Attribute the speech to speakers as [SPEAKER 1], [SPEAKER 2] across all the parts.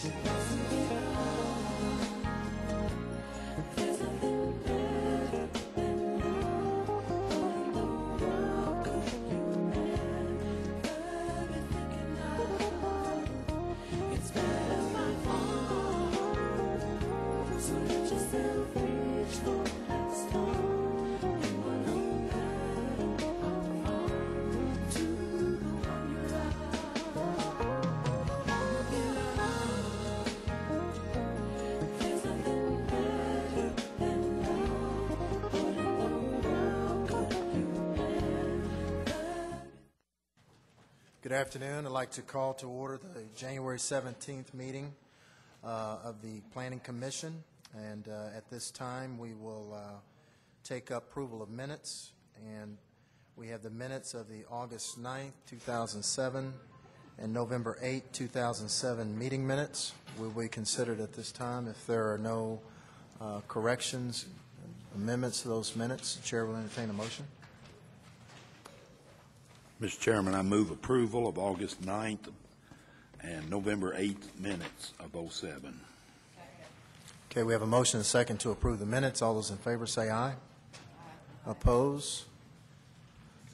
[SPEAKER 1] Good afternoon. I'd like to call to order the January 17th meeting of the Planning Commission. And at this time, we will take up approval of minutes. And we have the minutes of the August 9th, 2007, and November 8th, 2007 meeting minutes will be considered at this time. If there are no corrections, amendments to those minutes, the Chair will entertain a motion.
[SPEAKER 2] Mr. Chairman, I move approval of August 9th and November 8th minutes of '07.
[SPEAKER 1] Okay, we have a motion and a second to approve the minutes. All those in favor say aye. Aye. Oppose?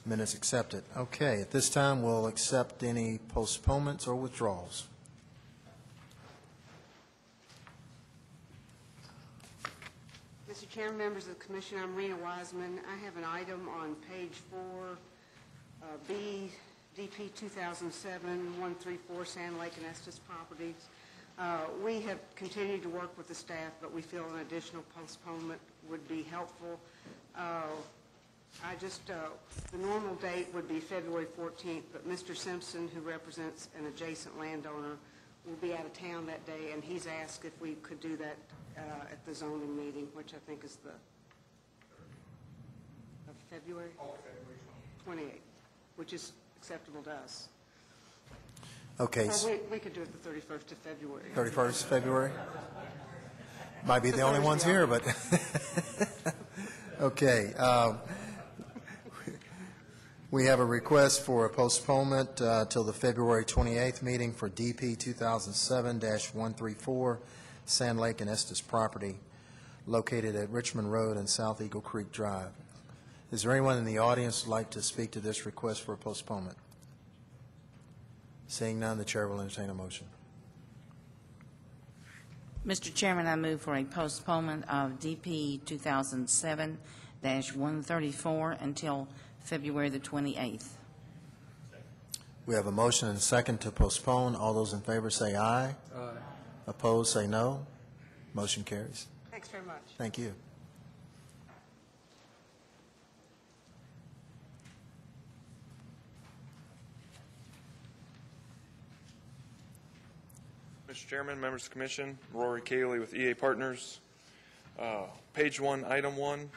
[SPEAKER 1] Minutes accepted. Okay, at this time, we'll accept any postponements or withdrawals.
[SPEAKER 3] Mr. Chairman, members of the Commission, I'm Rena Wiseman. I have an item on page 4, B, DP 2007-134, Sand Lake and Estes Properties. We have continued to work with the staff, but we feel an additional postponement would be helpful. The normal date would be February 14th, but Mr. Simpson, who represents an adjacent landowner, will be out of town that day, and he's asked if we could do that at the zoning meeting, which I think is the February 28th, which is acceptable to us.
[SPEAKER 1] Okay.
[SPEAKER 3] Or we could do it the 31st of February.
[SPEAKER 1] 31st February? Might be the only ones here, but okay. We have a request for a postponement till the February 28th meeting for DP 2007-134 Sand Lake and Estes property located at Richmond Road and South Eagle Creek Drive. Is there anyone in the audience who would like to speak to this request for a postponement? Seeing none, the Chair will entertain a motion.
[SPEAKER 4] Mr. Chairman, I move for a postponement of DP 2007-134 until February the 28th.
[SPEAKER 1] We have a motion and a second to postpone. All those in favor say aye. Aye. Opposed, say no. Motion carries.
[SPEAKER 3] Thanks very much.
[SPEAKER 1] Thank you.
[SPEAKER 5] Mr. Chairman, members of the Commission, Rory Cayley with EA Partners. Page 1, Item 1.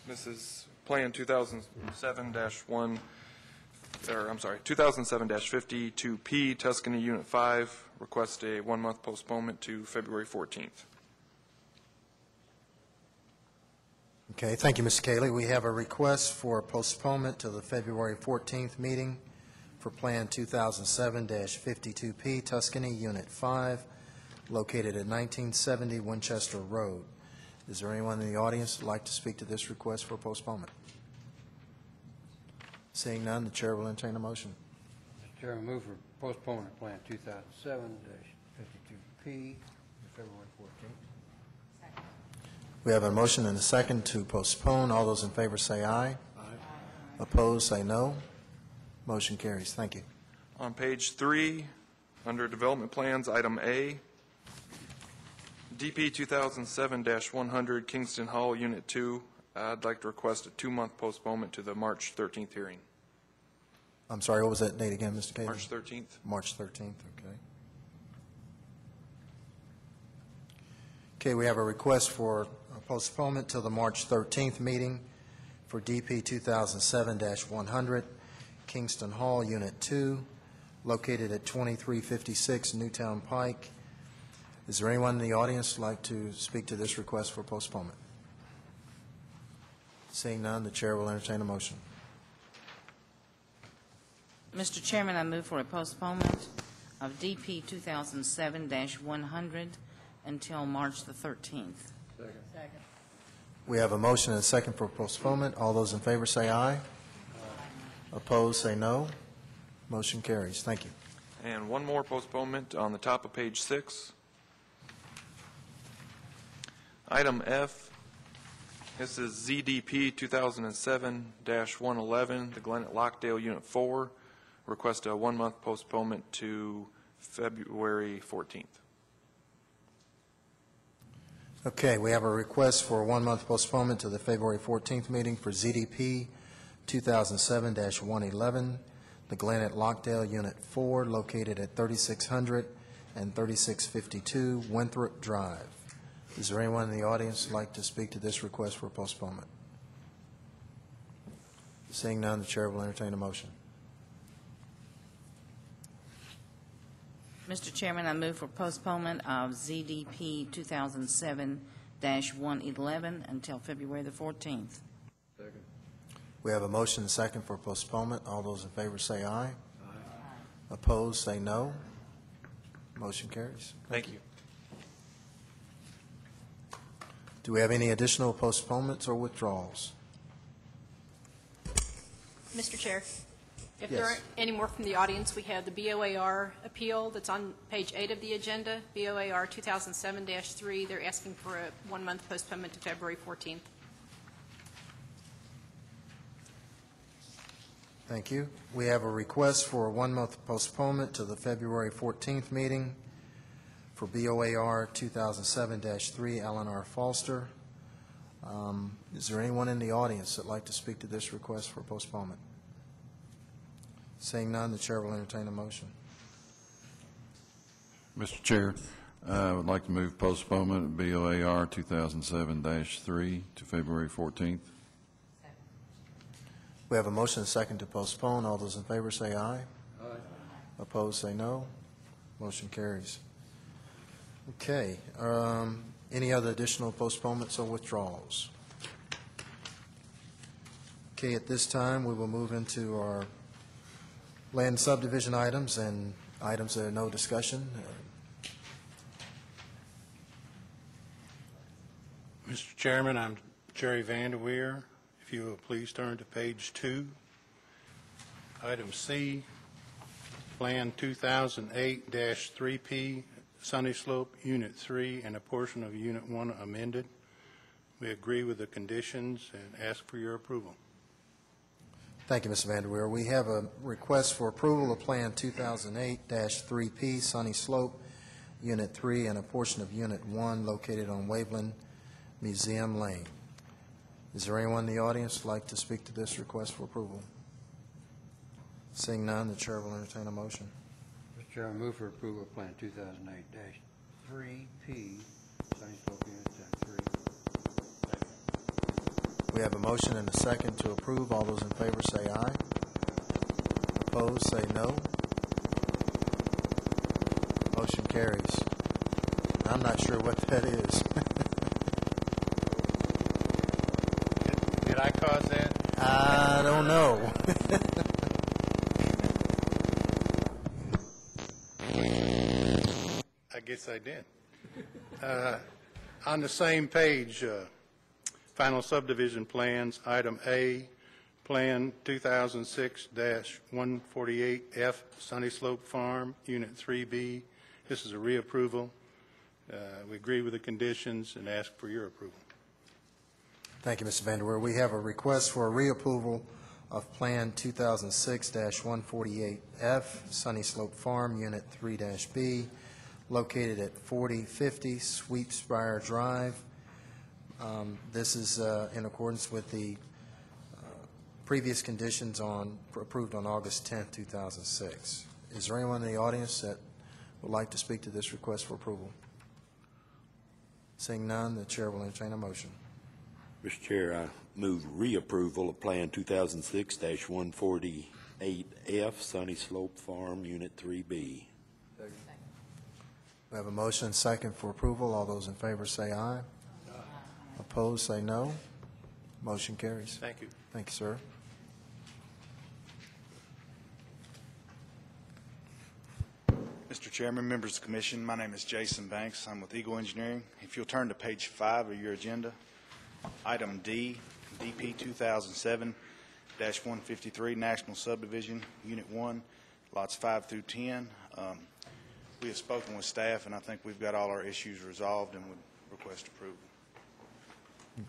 [SPEAKER 5] This is Plan 2007-52P, Tuscany Unit 5. Request a 1-month postponement to February 14th.
[SPEAKER 1] Okay, thank you, Mr. Cayley. We have a request for postponement to the February 14th meeting for Plan 2007-52P, Tuscany Unit 5, located at 1970 Winchester Road. Is there anyone in the audience who would like to speak to this request for postponement? Seeing none, the Chair will entertain a motion.
[SPEAKER 6] Mr. Chairman, move for postponement of Plan 2007-52P for February 14th.
[SPEAKER 3] Second.
[SPEAKER 1] We have a motion and a second to postpone. All those in favor say aye. Aye. Opposed, say no. Motion carries. Thank you.
[SPEAKER 5] On page 3, under Development Plans, Item A, DP 2007-100, Kingston Hall, Unit 2. I'd like to request a 2-month postponement to the March 13th hearing.
[SPEAKER 1] I'm sorry, what was that date again, Mr. Cayley?
[SPEAKER 5] March 13th.
[SPEAKER 1] March 13th, okay. Okay, we have a request for a postponement till the March 13th meeting for DP 2007-100, Kingston Hall, Unit 2, located at 2356 Newtown Pike. Is there anyone in the audience who would like to speak to this request for postponement? Seeing none, the Chair will entertain a motion.
[SPEAKER 4] Mr. Chairman, I move for a postponement of DP 2007-100 until March the 13th.
[SPEAKER 1] We have a motion and a second for postponement. All those in favor say aye. Opposed, say no. Motion carries. Thank you.
[SPEAKER 5] And one more postponement on the top of page 6. Item F, this is ZDP 2007-111, the Glenn Lockdale Unit 4. Request a 1-month postponement to February 14th.
[SPEAKER 1] Okay, we have a request for a 1-month postponement to the February 14th meeting for ZDP 2007-111, the Glenn Lockdale Unit 4, located at 3600 and 3652 Winthrop Drive. Is there anyone in the audience who'd like to speak to this request for postponement? Seeing none, the chair will entertain a motion.
[SPEAKER 4] Mr. Chairman, I move for postponement of ZDP 2007-111 until February the 14th.
[SPEAKER 1] We have a motion and a second for postponement. All those in favor say aye. Opposed, say no. Motion carries.
[SPEAKER 5] Thank you.
[SPEAKER 1] Do we have any additional postponements or withdrawals?
[SPEAKER 7] Mr. Chair, if
[SPEAKER 1] Yes.
[SPEAKER 7] there aren't any more from the audience, we have the BOAR appeal that's on page 8 of the agenda, BOAR 2007-3. They're asking for a 1-month postponement to February 14th.
[SPEAKER 1] Thank you. We have a request for a 1-month postponement to the February 14th meeting for BOAR 2007-3, Eleanor Foster. Is there anyone in the audience that'd like to speak to this request for postponement? Seeing none, the chair will entertain a motion.
[SPEAKER 8] Mr. Chair, I would like to move postponement of BOAR 2007-3 to February 14th.
[SPEAKER 1] We have a motion and a second to postpone. All those in favor say aye. Opposed, say no. Motion carries. Okay. Any other additional postponements or withdrawals? Okay, at this time, we will move into our land subdivision items and items that are no discussion.
[SPEAKER 6] Mr. Chairman, I'm Jerry Vanderweer. If you will please turn to page 2. Item C, Plan 2008-3P, Sunny Slope, Unit 3, and a portion of Unit 1 amended. We agree with the conditions and ask for your approval.
[SPEAKER 1] Thank you, Mr. Vanderweer. We have a request for approval of Plan 2008-3P, Sunny Slope, Unit 3, and a portion of Unit 1 located on Waveland Museum Lane. Is there anyone in the audience who'd like to speak to this request for approval? Seeing none, the chair will entertain a motion.
[SPEAKER 6] Mr. Chairman, move for approval of Plan 2008-3P, Sunny Slope, Unit 3.
[SPEAKER 1] We have a motion and a second to approve. All those in favor say aye. Opposed, say no. Motion carries. I'm not sure what that is.
[SPEAKER 6] Did I cause that?
[SPEAKER 1] I don't know.
[SPEAKER 6] I guess I did. On the same page, final subdivision plans, item A, Plan 2006-148F, Sunny Slope Farm, Unit 3B. This is a reapproval. We agree with the conditions and ask for your approval.
[SPEAKER 1] Thank you, Mr. Vanderweer. We have a request for a reapproval of Plan 2006-148F, Sunny Slope Farm, Unit 3-B, located at 4050 Sweetspire Drive. This is in accordance with the previous conditions approved on August 10, 2006. Is there anyone in the audience that would like to speak to this request for approval? Seeing none, the chair will entertain a motion.
[SPEAKER 2] Mr. Chair, I move reapproval of Plan 2006-148F, Sunny Slope Farm, Unit 3B.
[SPEAKER 1] We have a motion and second for approval. All those in favor say aye. Opposed, say no. Motion carries.
[SPEAKER 6] Thank you.
[SPEAKER 1] Thank you, sir.
[SPEAKER 5] Mr.
[SPEAKER 9] Chairman, members of the commission, my name is Jason Banks. I'm with Eagle Engineering. If you'll turn to page 5 of your agenda, item D, DP 2007-153, National Subdivision, Unit 1, lots 5 through 10. We have spoken with staff, and I think we've got all our issues resolved and would request approval.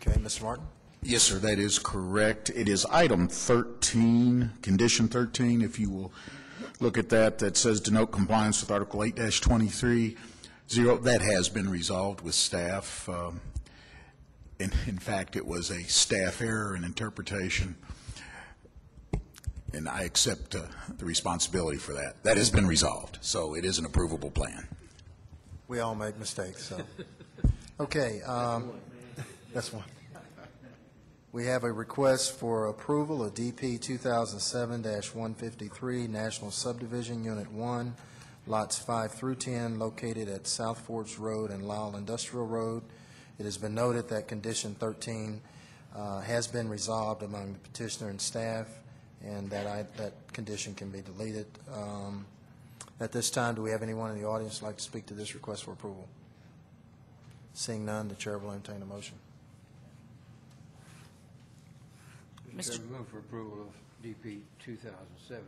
[SPEAKER 1] Okay, Mr. Martin?
[SPEAKER 10] Yes, sir, that is correct. It is item 13, condition 13, if you will look at that, that says denote compliance with Article 8-23. That has been resolved with staff. In fact, it was a staff error in interpretation, and I accept the responsibility for that. That has been resolved, so it is an approvable plan.
[SPEAKER 1] We all make mistakes, so. Okay, that's one. We have a request for approval of DP 2007-153, National Subdivision, Unit 1, lots 5 through 10, located at South Forge Road and Lyle Industrial Road. It has been noted that condition 13 has been resolved among the petitioner and staff, and that condition can be deleted. At this time, do we have anyone in the audience who would like to speak to this request for approval? Seeing none, the chair will entertain a motion.
[SPEAKER 11] Mr. Chairman, move for approval of DP 2007-153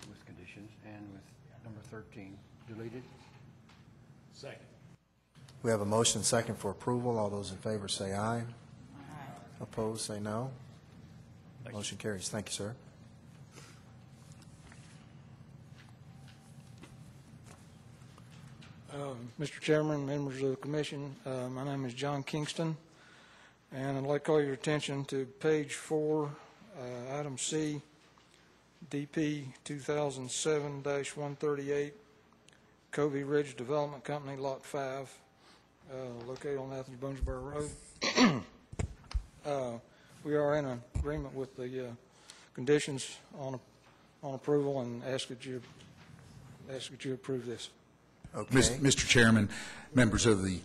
[SPEAKER 11] with conditions and with number 13 deleted.
[SPEAKER 6] Second.
[SPEAKER 1] We have a motion second for approval. All those in favor say aye. Aye. Opposed, say no. Motion carries. Thank you, sir.
[SPEAKER 12] Mr. Chairman, members of the commission, my name is John Kingston, and I'd like to call your attention to page 4, item C, DP 2007-138, Covey Ridge Development Company, Lot 5, located on Athens Boonesboro Road. We are in agreement with the conditions on approval and ask that you approve this.
[SPEAKER 1] Okay.
[SPEAKER 10] Mr. Chairman, members of the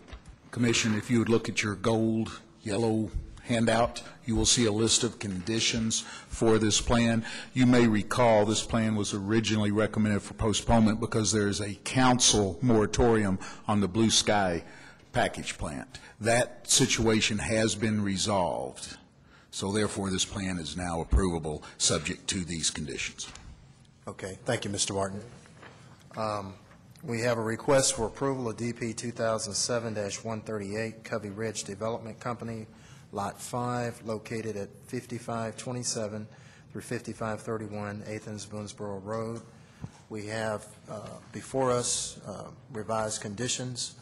[SPEAKER 10] commission, if you would look at your gold, yellow handout, you will see a list of conditions for this plan. You may recall this plan was originally recommended for postponement because there is a council moratorium on the Blue Sky package plant. That situation has been resolved, so therefore this plan is now approvable subject to these conditions.
[SPEAKER 1] Okay. Thank you, Mr. Martin. We have a request for approval of DP 2007-138, Covey Ridge Development Company, Lot 5, located at 5527 through 5531 Athens Boonesboro Road. We have before us revised conditions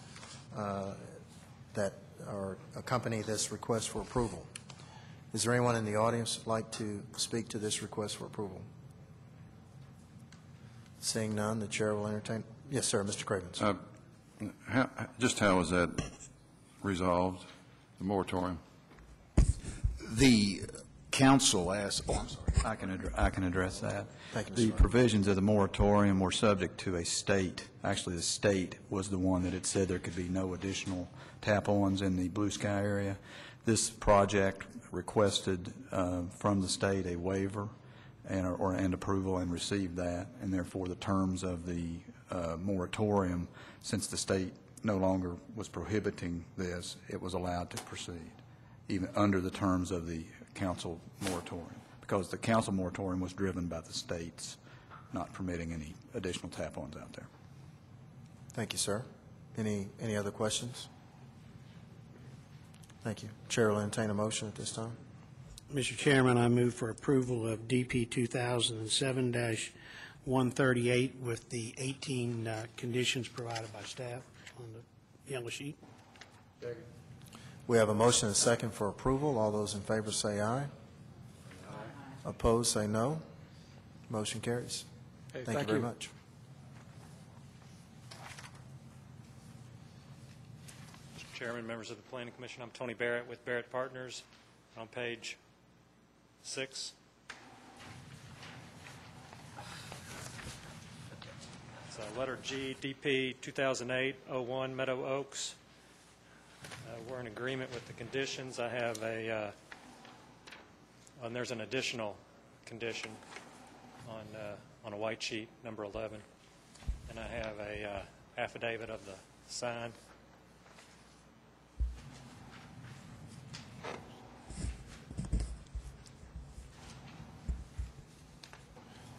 [SPEAKER 1] that accompany this request for approval. Is there anyone in the audience who would like to speak to this request for approval? Seeing none, the chair will entertain. Yes, sir, Mr. Cravens.
[SPEAKER 8] Just how is that resolved, the moratorium?
[SPEAKER 10] The council asked, oh, I'm sorry.
[SPEAKER 13] I can address that.
[SPEAKER 1] Thank you, Mr.
[SPEAKER 13] The
[SPEAKER 1] Martin.
[SPEAKER 13] provisions of the moratorium were subject to a state. Actually, the state was the one that had said there could be no additional tap-ons in the Blue Sky area. This project requested from the state a waiver and approval and received that, and therefore the terms of the moratorium, since the state no longer was prohibiting this, it was allowed to proceed, even under the terms of the council moratorium, because the council moratorium was driven by the states not permitting any additional tap-ons out there.
[SPEAKER 1] Thank you, sir. Any other questions? Thank you. Chair will entertain a motion at this time.
[SPEAKER 14] Mr. Chairman, I move for approval of DP 2007-138 with the 18 conditions provided by staff on the yellow sheet.
[SPEAKER 12] Second.
[SPEAKER 1] We have a motion and a second for approval. All those in favor say aye. Aye. Opposed, say no. Motion carries.
[SPEAKER 12] Okay,
[SPEAKER 1] Thank you very much.
[SPEAKER 15] Mr. Chairman, members of the Planning Commission, I'm Tony Barrett with Barrett Partners. On page 6. It's letter G, DP 2008-01 Meadow Oaks. We're in agreement with the conditions. I have and there's an additional condition on a white sheet, number 11. I have a affidavit of the sign.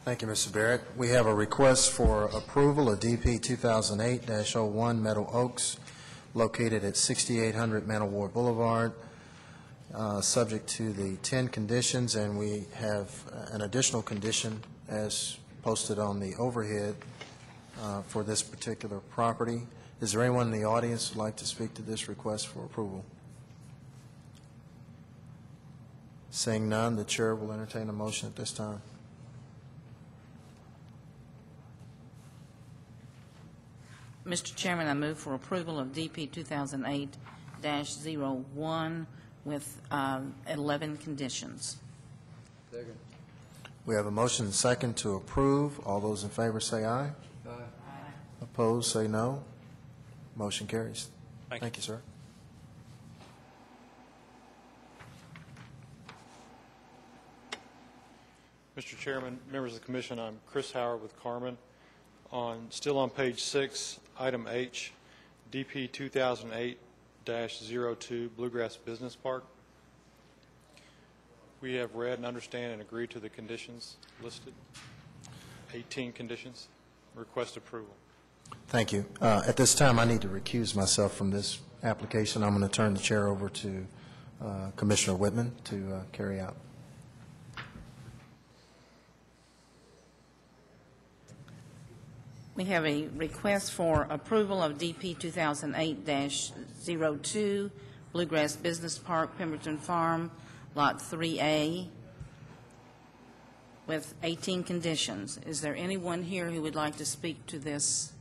[SPEAKER 1] Thank you, Mr. Barrett. We have a request for approval of DP 2008-01 Meadow Oaks, located at 6800 Manor Ward Boulevard, subject to the 10 conditions, and we have an additional condition as posted on the overhead for this particular property. Is there anyone in the audience who would like to speak to this request for approval? Seeing none, the chair will entertain a motion at this time.
[SPEAKER 4] Mr. Chairman, I move for approval of DP 2008-01 with 11 conditions.
[SPEAKER 11] Second.
[SPEAKER 1] We have a motion and second to approve. All those in favor say aye.
[SPEAKER 11] Aye.
[SPEAKER 1] Opposed, say no. Motion carries.
[SPEAKER 15] Thank
[SPEAKER 1] Thank you, sir.
[SPEAKER 16] Mr. Chairman, members of the commission, I'm Chris Howard with Carmen. Still on page 6, item H, DP 2008-02 Bluegrass Business Park. We have read and understand and agree to the conditions listed, 18 conditions. Request approval.
[SPEAKER 1] Thank you. At this time, I need to recuse myself from this application. I'm going to turn the chair over to Commissioner Whitman to carry out.
[SPEAKER 4] We have a request for approval of DP 2008-02 Bluegrass Business Park, Pemberton Farm, Lot 3A, with 18 conditions. Is there anyone here who would like to speak to this?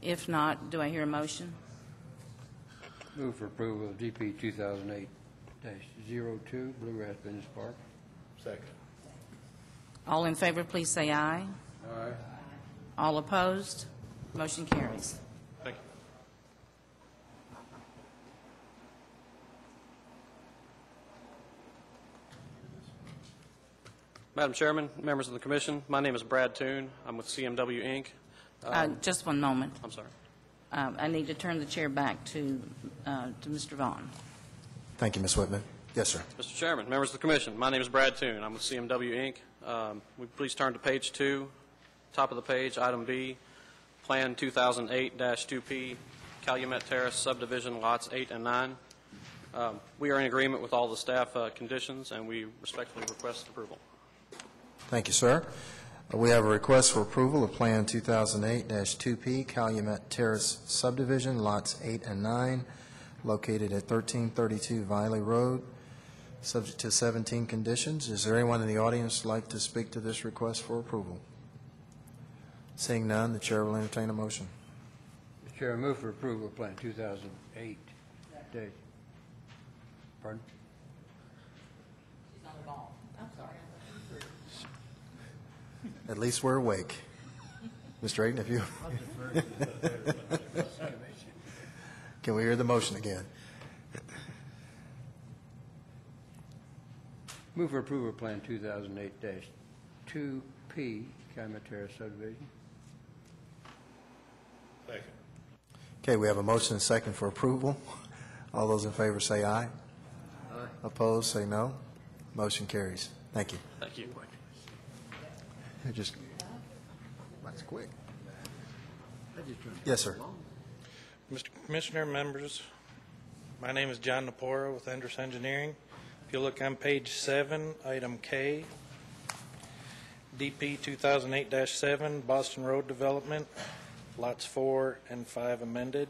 [SPEAKER 4] If not, do I hear a motion?
[SPEAKER 11] Move for approval of DP 2008-02 Bluegrass Business Park.
[SPEAKER 6] Second.
[SPEAKER 4] All in favor, please say aye.
[SPEAKER 11] Aye.
[SPEAKER 4] All opposed? Motion carries.
[SPEAKER 16] Thank you.
[SPEAKER 17] Madam Chairman, members of the Commission, my name is Brad Toon. I'm with CMW, Inc.
[SPEAKER 4] Just one moment.
[SPEAKER 17] I'm sorry.
[SPEAKER 4] I need to turn the chair back to Mr. Vaughn.
[SPEAKER 1] Thank you, Ms. Whitman. Yes, sir.
[SPEAKER 17] Mr. Chairman, members of the Commission, my name is Brad Toon. I'm with CMW, Inc. Would you please turn to page 2, top of the page, item B, Plan 2008-2P, Calumet Terrace Subdivision, lots 8 and 9. We are in agreement with all the staff conditions, and we respectfully request approval.
[SPEAKER 1] Thank you, sir. We have a request for approval of Plan 2008-2P, Calumet Terrace Subdivision, lots 8 and 9, located at 1332 Viley Road, subject to 17 conditions. Is there anyone in the audience who would like to speak to this request for approval? Seeing none, the chair will entertain a motion.
[SPEAKER 11] Mr. Chair, I move for approval of Plan 2008. Pardon?
[SPEAKER 4] She's on the ball. I'm sorry.
[SPEAKER 1] At least we're awake. Mr. Ayton, if you... Can we hear the motion again?
[SPEAKER 11] Move for approval of Plan 2008-2P, Calumet Terrace Subdivision.
[SPEAKER 6] Second.
[SPEAKER 1] Okay, we have a motion and second for approval. All those in favor say aye.
[SPEAKER 11] Aye.
[SPEAKER 1] Opposed, say no. Motion carries. Thank you.
[SPEAKER 17] Thank you.
[SPEAKER 1] That's quick. Yes, sir.
[SPEAKER 18] Mr. Commissioner, members, my name is John Napora with Endress Engineering. If you look on page 7, item K, DP 2008-7, Boston Road Development, lots 4 and 5 amended.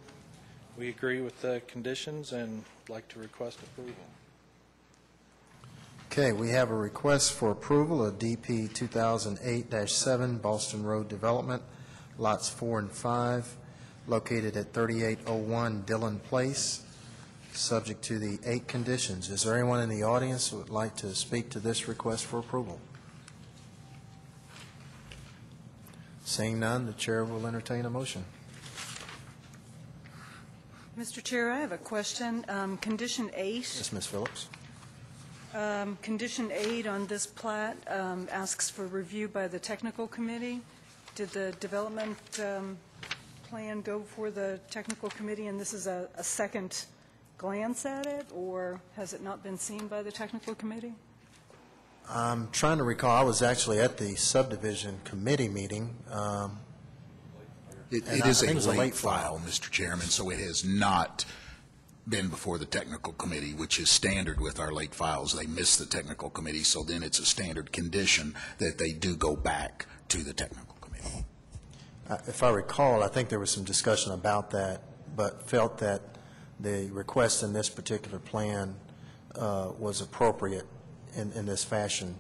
[SPEAKER 18] We agree with the conditions and would like to request approval.
[SPEAKER 1] Okay, we have a request for approval of DP 2008-7 Boston Road Development, lots 4 and 5, located at 3801 Dillon Place, subject to the 8 conditions. Is there anyone in the audience who would like to speak to this request for approval? Seeing none, the chair will entertain a motion.
[SPEAKER 19] Mr. Chair, I have a question. Condition 8.
[SPEAKER 1] Yes, Ms. Phillips.
[SPEAKER 19] Condition 8 on this plat asks for review by the technical committee. did the development plan go before the technical committee, and this is a second glance at it, or has it not been seen by the technical committee?
[SPEAKER 1] I'm trying to recall, I was actually at the subdivision committee meeting.
[SPEAKER 10] It is a late file, Mr. Chairman, so it has not been before the technical committee, which is standard with our late files. They miss the technical committee, so then it's a standard condition that they do go back to the technical committee.
[SPEAKER 1] If I recall, I think there was some discussion about that, but felt that the request in this particular plan was appropriate in this fashion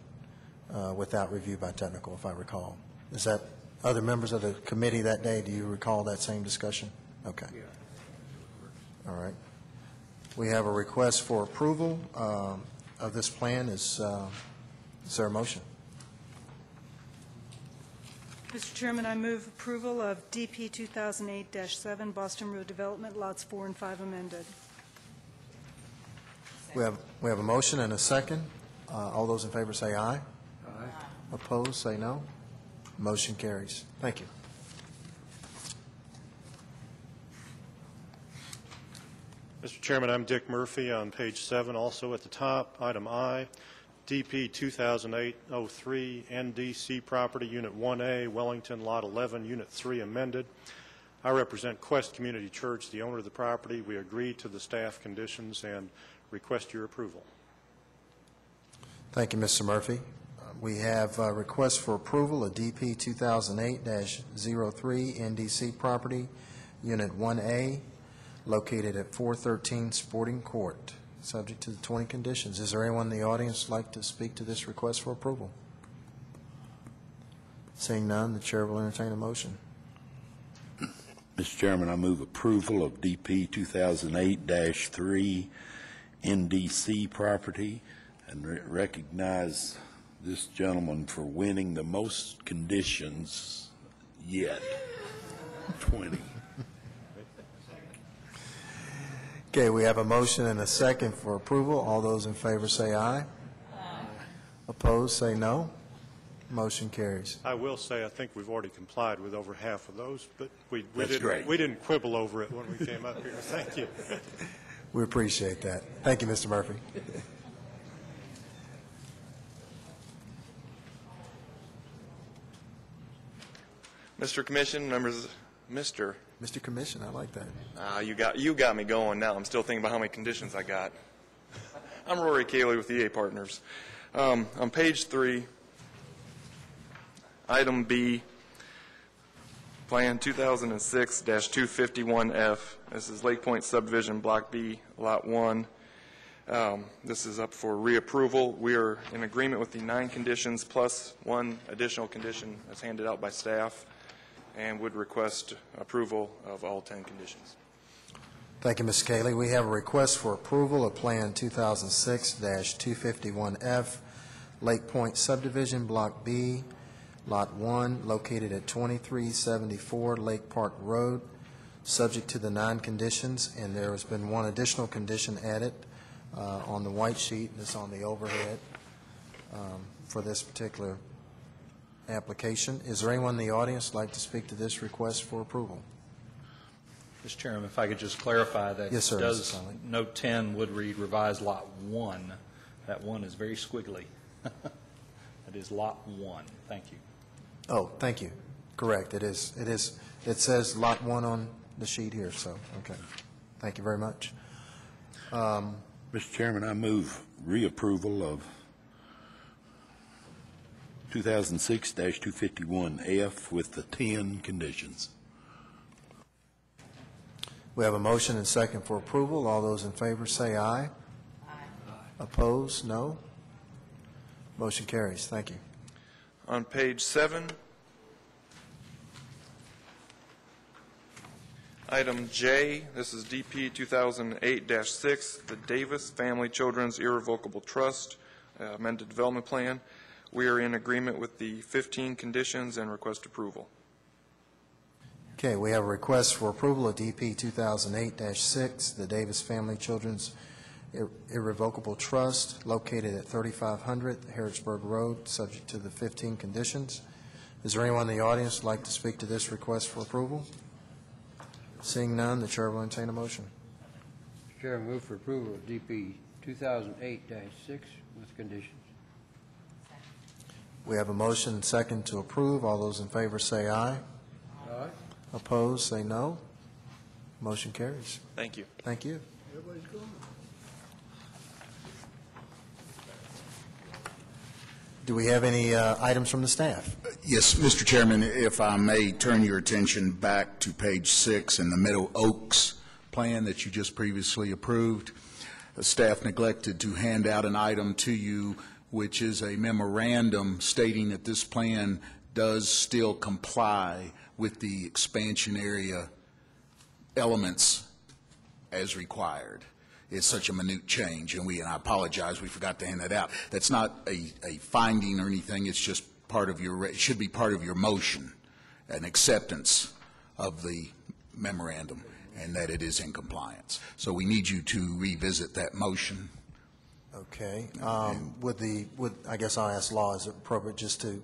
[SPEAKER 1] without review by technical, if I recall. Is that other members of the committee that day? Do you recall that same discussion? Okay. All right. We have a request for approval of this plan. Is there a motion?
[SPEAKER 19] Mr. Chairman, I move approval of DP 2008-7 Boston Road Development, lots 4 and 5 amended.
[SPEAKER 1] We have a motion and a second. All those in favor say aye. Aye. Opposed, say no. Motion carries. Thank you.
[SPEAKER 16] Mr. Chairman, I'm Dick Murphy on page 7, also at the top, item I, DP 2008-03, NDC Property, Unit 1A, Wellington, Lot 11, Unit 3 amended. I represent Quest Community Church, the owner of the property. We agree to the staff conditions and request your approval.
[SPEAKER 1] Thank you, Mr. Murphy. We have a request for approval of DP 2008-03 NDC Property, Unit 1A, located at 413 Sporting Court, subject to the 20 conditions. Is there anyone in the audience like to speak to this request for approval? Seeing none, the chair will entertain a motion.
[SPEAKER 2] Mr. Chairman, I move approval of DP 2008-3 NDC property and recognize this gentleman for winning the most conditions yet, 20.
[SPEAKER 1] Okay, we have a motion and a second for approval. All those in favor say aye. Aye. Opposed, say no. Motion carries.
[SPEAKER 16] I will say I think we've already complied with over half of those, but we
[SPEAKER 2] great.
[SPEAKER 16] didn't quibble over it when we came up here. Thank you.
[SPEAKER 1] We appreciate that. Thank you, Mr. Murphy.
[SPEAKER 5] Mr. Commission, members, Mr.
[SPEAKER 1] Commission, I like that.
[SPEAKER 5] You got me going now. I'm still thinking about how many conditions I got. I'm Rory Cayley with EA Partners. On page 3, item B, Plan 2006-251F. This is Lake Point Subdivision, Block B, Lot 1. This is up for reapproval. We are in agreement with the 9 conditions plus 1 additional condition that's handed out by staff, and would request approval of all 10 conditions.
[SPEAKER 1] Thank you, Ms. Cayley. We have a request for approval of Plan 2006-251F, Lake Point Subdivision, Block B, Lot 1, located at 2374 Lake Park Road, subject to the 9 conditions, and there has been 1 additional condition added on the white sheet that's on the overhead for this particular application. Is there anyone in the audience like to speak to this request for approval?
[SPEAKER 20] Mr. Chairman, if I could just clarify that.
[SPEAKER 1] Yes, sir,
[SPEAKER 20] does
[SPEAKER 1] Mr. Conley.
[SPEAKER 20] Note 10 would read revised Lot 1. That 1 is very squiggly. That is Lot 1. Thank you.
[SPEAKER 1] Oh, thank you. Correct. It is. It says Lot 1 on the sheet here, so, okay. Thank you very much.
[SPEAKER 2] Mr. Chairman, I move reapproval of 2006-251F with the 10 conditions.
[SPEAKER 1] We have a motion and second for approval. All those in favor say aye. Aye. Opposed, no. Motion carries. Thank you.
[SPEAKER 5] On page 7, item J, this is DP 2008-6, the Davis Family Children's Irrevocable Trust, amended development plan. We are in agreement with the 15 conditions and request approval.
[SPEAKER 1] Okay, we have a request for approval of DP 2008-6, the Davis Family Children's Irrevocable Trust, located at 3500 Harrodsburg Road, subject to the 15 conditions. Is there anyone in the audience who'd like to speak to this request for approval? Seeing none, the chair will entertain a motion.
[SPEAKER 11] Mr. Chair, I move for approval of DP 2008-6 with conditions.
[SPEAKER 1] We have a motion and second to approve. All those in favor say aye.
[SPEAKER 11] Aye.
[SPEAKER 1] Opposed, say no. Motion carries.
[SPEAKER 5] Thank you.
[SPEAKER 1] Thank you.
[SPEAKER 11] Everybody's going.
[SPEAKER 1] Do we have any items from the staff?
[SPEAKER 10] Yes, Mr. Chairman, if I may turn your attention back to page 6 in the Meadow Oaks plan that you just previously approved. The staff neglected to hand out an item to you, which is a memorandum stating that this plan does still comply with the expansion area elements as required. It's such a minute change, and I apologize, we forgot to hand that out. That's not a finding or anything, it's just part of your, it should be part of your motion, an acceptance of the memorandum, and that it is in compliance. So we need you to revisit that motion.
[SPEAKER 1] Okay. I guess I'll ask Law, is it appropriate just to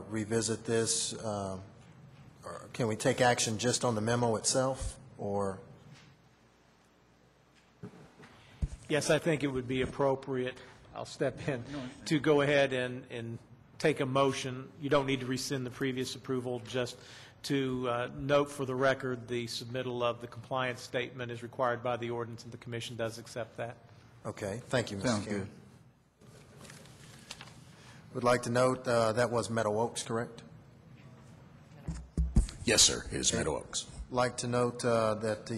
[SPEAKER 1] revisit this? Or can we take action just on the memo itself, or?
[SPEAKER 21] Yes, I think it would be appropriate, I'll step in, to go ahead and take a motion. You don't need to rescind the previous approval, just to note for the record the submittal of the compliance statement is required by the ordinance, and the commission does accept that.
[SPEAKER 1] Okay, thank you, Mr.
[SPEAKER 10] Sounds
[SPEAKER 1] King.
[SPEAKER 10] good.
[SPEAKER 1] Would like to note that was Meadow Oaks, correct?
[SPEAKER 10] Yes, sir, it is Meadow Oaks.
[SPEAKER 1] Like to note that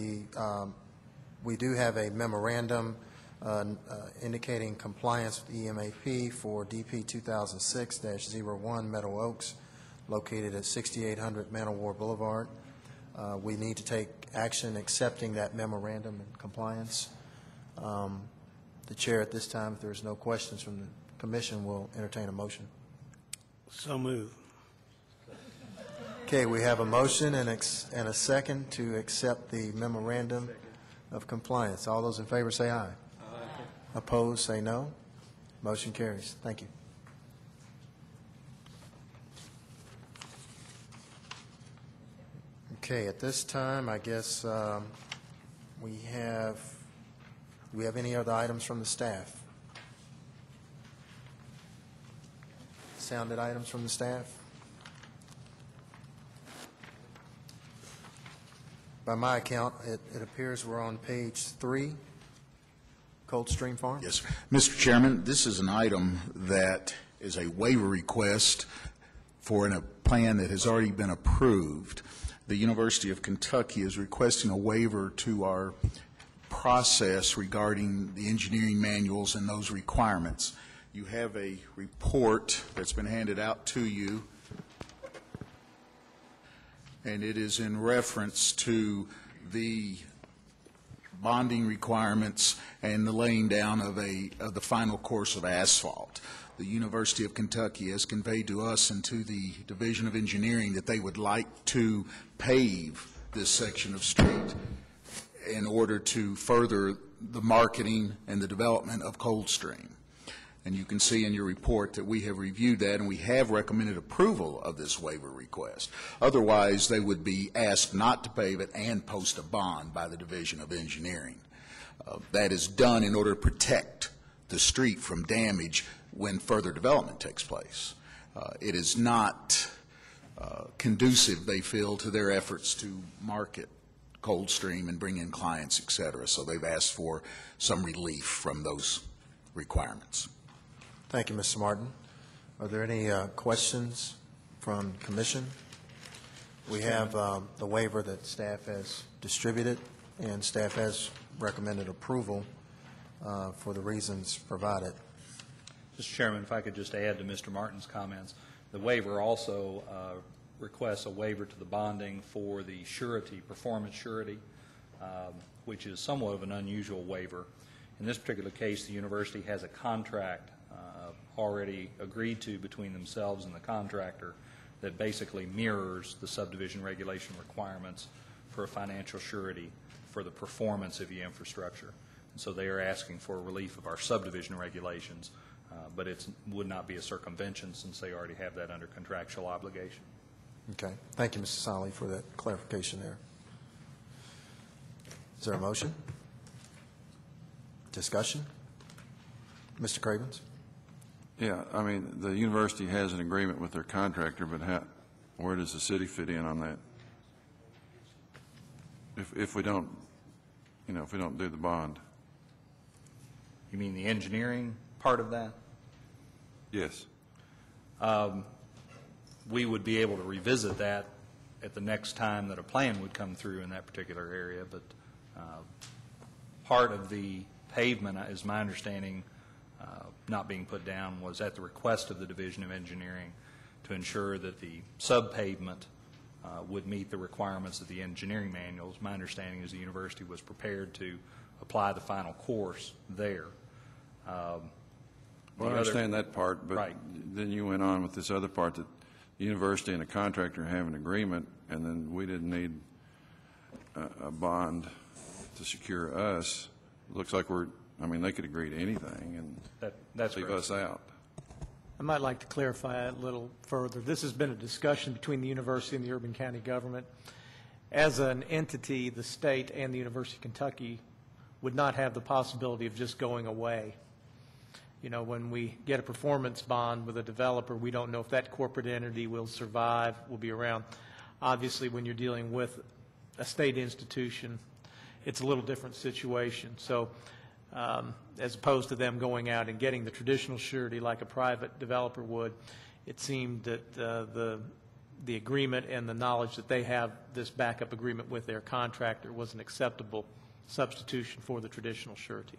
[SPEAKER 1] we do have a memorandum indicating compliance with EMAP for DP 2006-01 Meadow Oaks, located at 6800 Man o' War Boulevard. We need to take action accepting that memorandum in compliance. The chair at this time, if there's no questions from the commission, will entertain a motion.
[SPEAKER 14] So move.
[SPEAKER 1] Okay, we have a motion and a second to accept the memorandum of compliance. All those in favor say aye. Opposed, say no. Motion carries. Thank you. Okay, at this time, I guess do we have any other items from the staff? Sounded items from the staff? By my account, it appears we're on page 3. Coldstream Farm?
[SPEAKER 10] Yes, sir. Mr. Chairman, this is an item that is a waiver request for a plan that has already been approved. The University of Kentucky is requesting a waiver to our process regarding the engineering manuals and those requirements. You have a report that's been handed out to you, and it is in reference to the bonding requirements and the laying down of the final course of asphalt. The University of Kentucky has conveyed to us and to the Division of Engineering that they would like to pave this section of street in order to further the marketing and the development of Coldstream. And you can see in your report that we have reviewed that, and we have recommended approval of this waiver request. Otherwise, they would be asked not to pave it and post a bond by the Division of Engineering. That is done in order to protect the street from damage when further development takes place. It is not conducive, they feel, to their efforts to market Coldstream and bring in clients, et cetera. So they've asked for some relief from those requirements.
[SPEAKER 1] Thank you, Mr. Martin. Are there any questions from the commission? We have the waiver that staff has distributed, and staff has recommended approval for the reasons provided.
[SPEAKER 20] Mr. Chairman, if I could just add to Mr. Martin's comments, the waiver also requests a waiver to the bonding for the surety, performance surety, which is somewhat of an unusual waiver. In this particular case, the university has a contract already agreed to between themselves and the contractor that basically mirrors the subdivision regulation requirements for a financial surety for the performance of the infrastructure. And so they are asking for relief of our subdivision regulations but it would not be a circumvention since they already have that under contractual obligation.
[SPEAKER 1] Okay. Thank you, Mr. Solly, for that clarification there. Is there a motion? Discussion? Mr. Cravens?
[SPEAKER 8] Yeah, I mean, the university has an agreement with their contractor, but where does the city fit in on that? If we don't, if we don't do the bond?
[SPEAKER 20] You mean the engineering part of that?
[SPEAKER 8] Yes.
[SPEAKER 20] We would be able to revisit that at the next time that a plan would come through in that particular area, but part of the pavement, is my understanding, not being put down was at the request of the Division of Engineering to ensure that the sub-pavement would meet the requirements of the engineering manuals. My understanding is the university was prepared to apply the final course there.
[SPEAKER 8] Well, I understand that part, but
[SPEAKER 20] right.
[SPEAKER 8] Then you went on with this other part that the university and the contractor have an agreement, and then we didn't need a bond to secure us. It looks like they could agree to anything and
[SPEAKER 20] that's
[SPEAKER 8] leave
[SPEAKER 20] correct.
[SPEAKER 8] us out.
[SPEAKER 21] I might like to clarify a little further. This has been a discussion between the university and the Urban County government. As an entity, the state and the University of Kentucky would not have the possibility of just going away. When we get a performance bond with a developer, we don't know if that corporate entity will survive, will be around. Obviously, when you're dealing with a state institution, it's a little different situation. So as opposed to them going out and getting the traditional surety like a private developer would, it seemed that the agreement and the knowledge that they have this backup agreement with their contractor was an acceptable substitution for the traditional surety.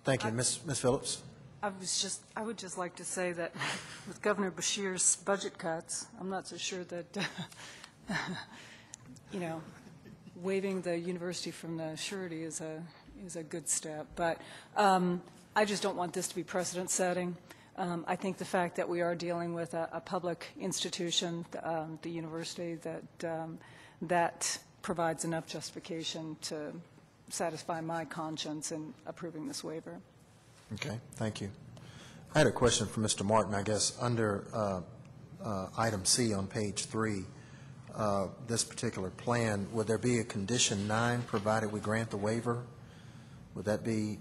[SPEAKER 1] Thank you. Ms. Phillips?
[SPEAKER 19] I would just like to say that with Governor Beshear's budget cuts, I'm not so sure that, waiving the university from the surety is a good step. But I just don't want this to be precedent setting. I think the fact that we are dealing with a public institution, the university, that provides enough justification to satisfy my conscience in approving this waiver.
[SPEAKER 1] Okay, thank you. I had a question for Mr. Martin, I guess, under item C on page 3, this particular plan, would there be a condition 9 provided we grant the waiver? Would that be,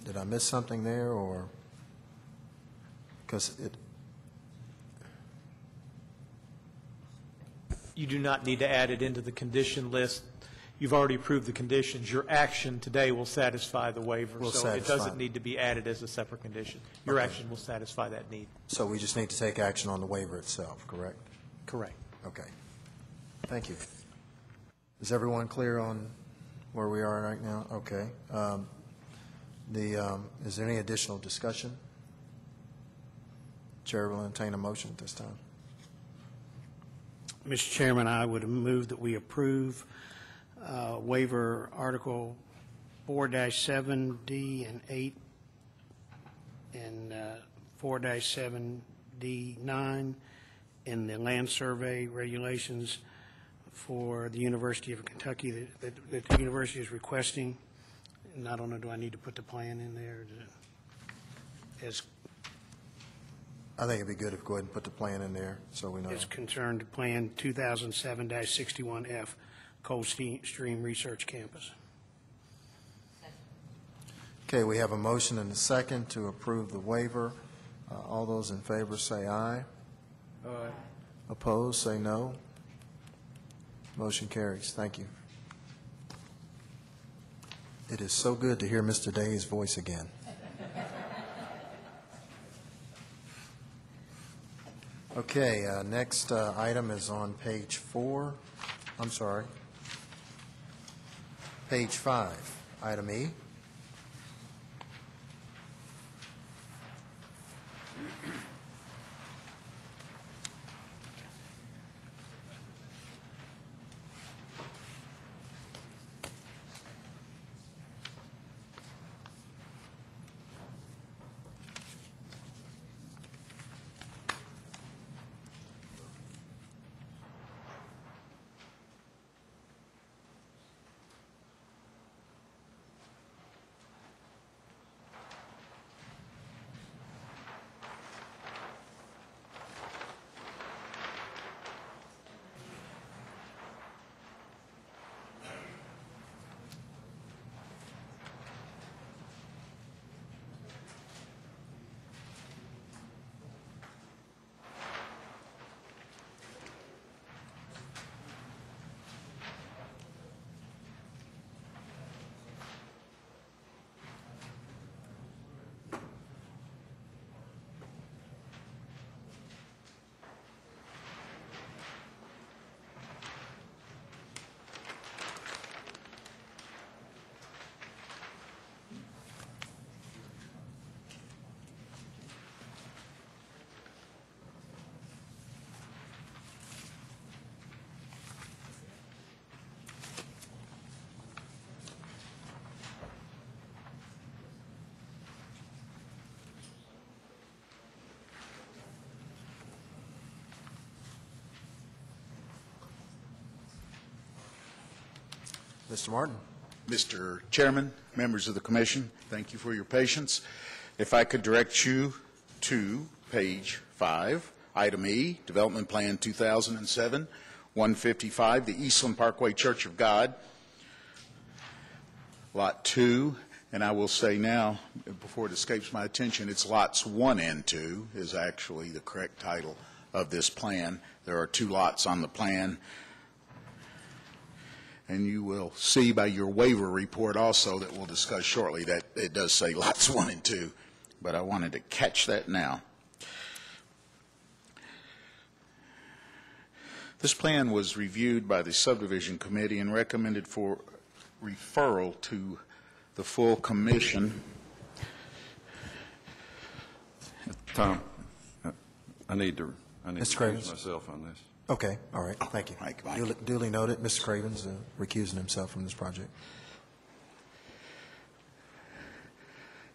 [SPEAKER 1] did I miss something there, or, because it...
[SPEAKER 21] You do not need to add it into the condition list. You've already approved the conditions. Your action today will satisfy the waiver. It doesn't need to be added as a separate condition. Your action will satisfy that need.
[SPEAKER 1] So we just need to take action on the waiver itself, correct?
[SPEAKER 21] Correct.
[SPEAKER 1] Okay. Thank you. Is everyone clear on where we are right now? Okay. Is there any additional discussion? Chair will entertain a motion at this time.
[SPEAKER 14] Mr. Chairman, I would move that we approve waiver Article 4-7D and 8 and 4-7D9 in the land survey regulations for the University of Kentucky that the university is requesting. And I don't know, do I need to put the plan in there?
[SPEAKER 1] I think it'd be good if we go ahead and put the plan in there so we know.
[SPEAKER 14] Is concerned Plan 2007-61F, Cold Stream Research Campus.
[SPEAKER 1] Okay, we have a motion and a second to approve the waiver. All those in favor say aye.
[SPEAKER 14] Aye.
[SPEAKER 1] Opposed, say no. Motion carries. Thank you. It is so good to hear Mr. Day's voice again. Okay, next item is on page 4. I'm sorry. Page 5, item E. Mr. Martin.
[SPEAKER 10] Mr. Chairman, members of the commission, thank you for your patience. If I could direct you to page 5, item E, Development Plan 2007, 155, the Eastland Parkway Church of God, Lot 2, and I will say now, before it escapes my attention, it's lots 1 and 2 is actually the correct title of this plan. There are 2 lots on the plan. And you will see by your waiver report also that we'll discuss shortly that it does say lots 1 and 2, but I wanted to catch that now. This plan was reviewed by the Subdivision Committee and recommended for referral to the full commission.
[SPEAKER 8] Tom, I need to
[SPEAKER 1] Mr.
[SPEAKER 8] recuse
[SPEAKER 1] Cravens?
[SPEAKER 8] myself on this.
[SPEAKER 1] Okay, all right, thank you. Duly noted, Mr. Cravens recusing himself from this project.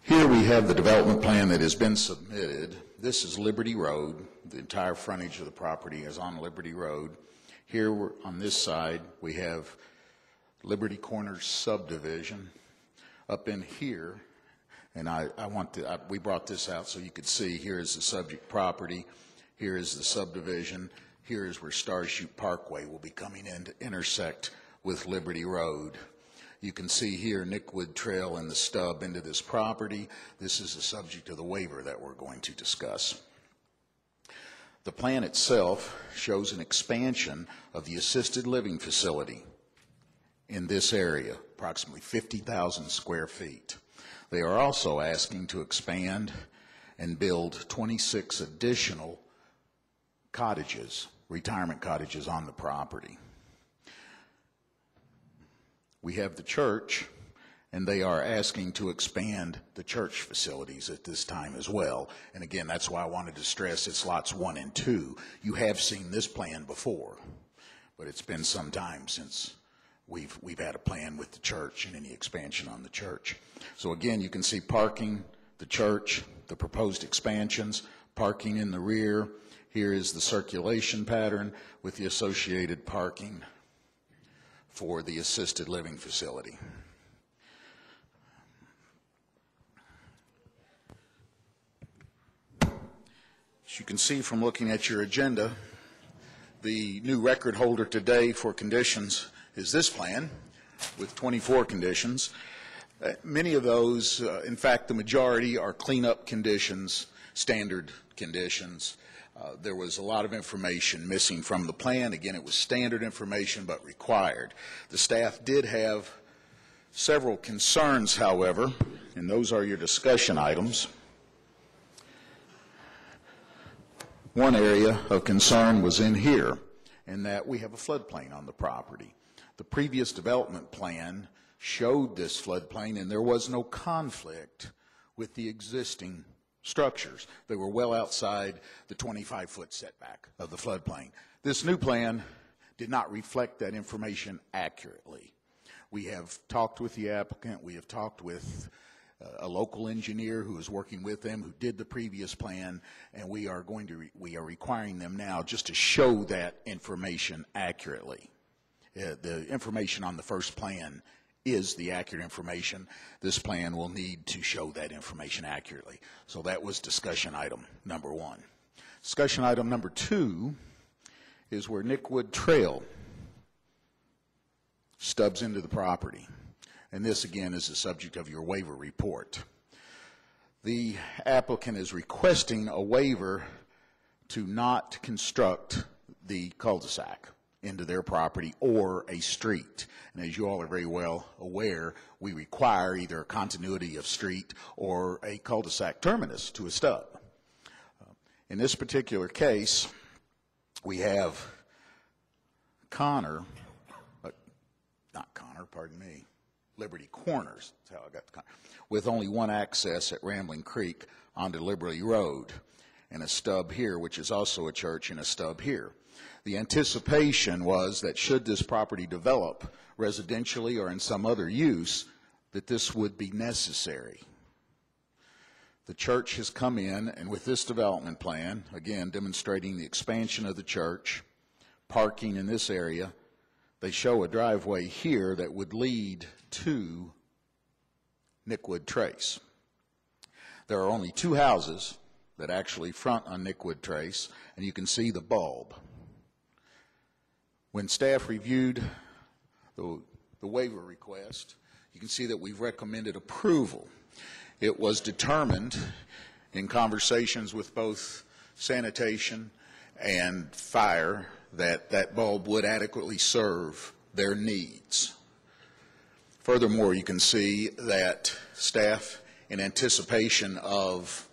[SPEAKER 10] Here we have the development plan that has been submitted. This is Liberty Road. The entire frontage of the property is on Liberty Road. Here on this side, we have Liberty Corners subdivision. Up in here, and we brought this out so you could see, here is the subject property, here is the subdivision, here is where Starshoot Parkway will be coming in to intersect with Liberty Road. You can see here Nickwood Trail and the stub into this property. This is the subject of the waiver that we're going to discuss. The plan itself shows an expansion of the assisted living facility in this area, approximately 50,000 square feet. They are also asking to expand and build 26 additional cottages, retirement cottages on the property. We have the church, and they are asking to expand the church facilities at this time as well. And again, that's why I wanted to stress it's lots 1 and 2. You have seen this plan before, but it's been some time since we've had a plan with the church and any expansion on the church. So again, you can see parking, the church, the proposed expansions, parking in the rear. Here is the circulation pattern with the associated parking for the assisted living facility. As you can see from looking at your agenda, the new record holder today for conditions is this plan with 24 conditions. Many of those, in fact, the majority are cleanup conditions, standard conditions. There was a lot of information missing from the plan. Again, it was standard information but required. The staff did have several concerns, however, and those are your discussion items. One area of concern was in here, in that we have a floodplain on the property. The previous development plan showed this floodplain, and there was no conflict with the existing structures. They were well outside the 25-foot setback of the floodplain. This new plan did not reflect that information accurately. We have talked with the applicant. We have talked with a local engineer who is working with them, who did the previous plan, and we are requiring them now just to show that information accurately. The information on the first plan is the accurate information. This plan will need to show that information accurately. So that was discussion item number 1. Discussion item number 2 is where Nickwood Trail stubs into the property. And this, again, is the subject of your waiver report. The applicant is requesting a waiver to not construct the cul-de-sac into their property or a street. And as you all are very well aware, we require either a continuity of street or a cul-de-sac terminus to a stub. In this particular case, we have Liberty Corners, that's how I got the Connor, with only one access at Rambling Creek onto Liberty Road, and a stub here, which is also a church, and a stub here. The anticipation was that should this property develop residentially or in some other use, that this would be necessary. The church has come in, and with this development plan, again, demonstrating the expansion of the church, parking in this area, they show a driveway here that would lead to Nickwood Trace. There are only two houses that actually front on Nickwood Trace, and you can see the bulb. When staff reviewed the waiver request, you can see that we've recommended approval. It was determined in conversations with both sanitation and fire that that bulb would adequately serve their needs. Furthermore, you can see that staff, in anticipation of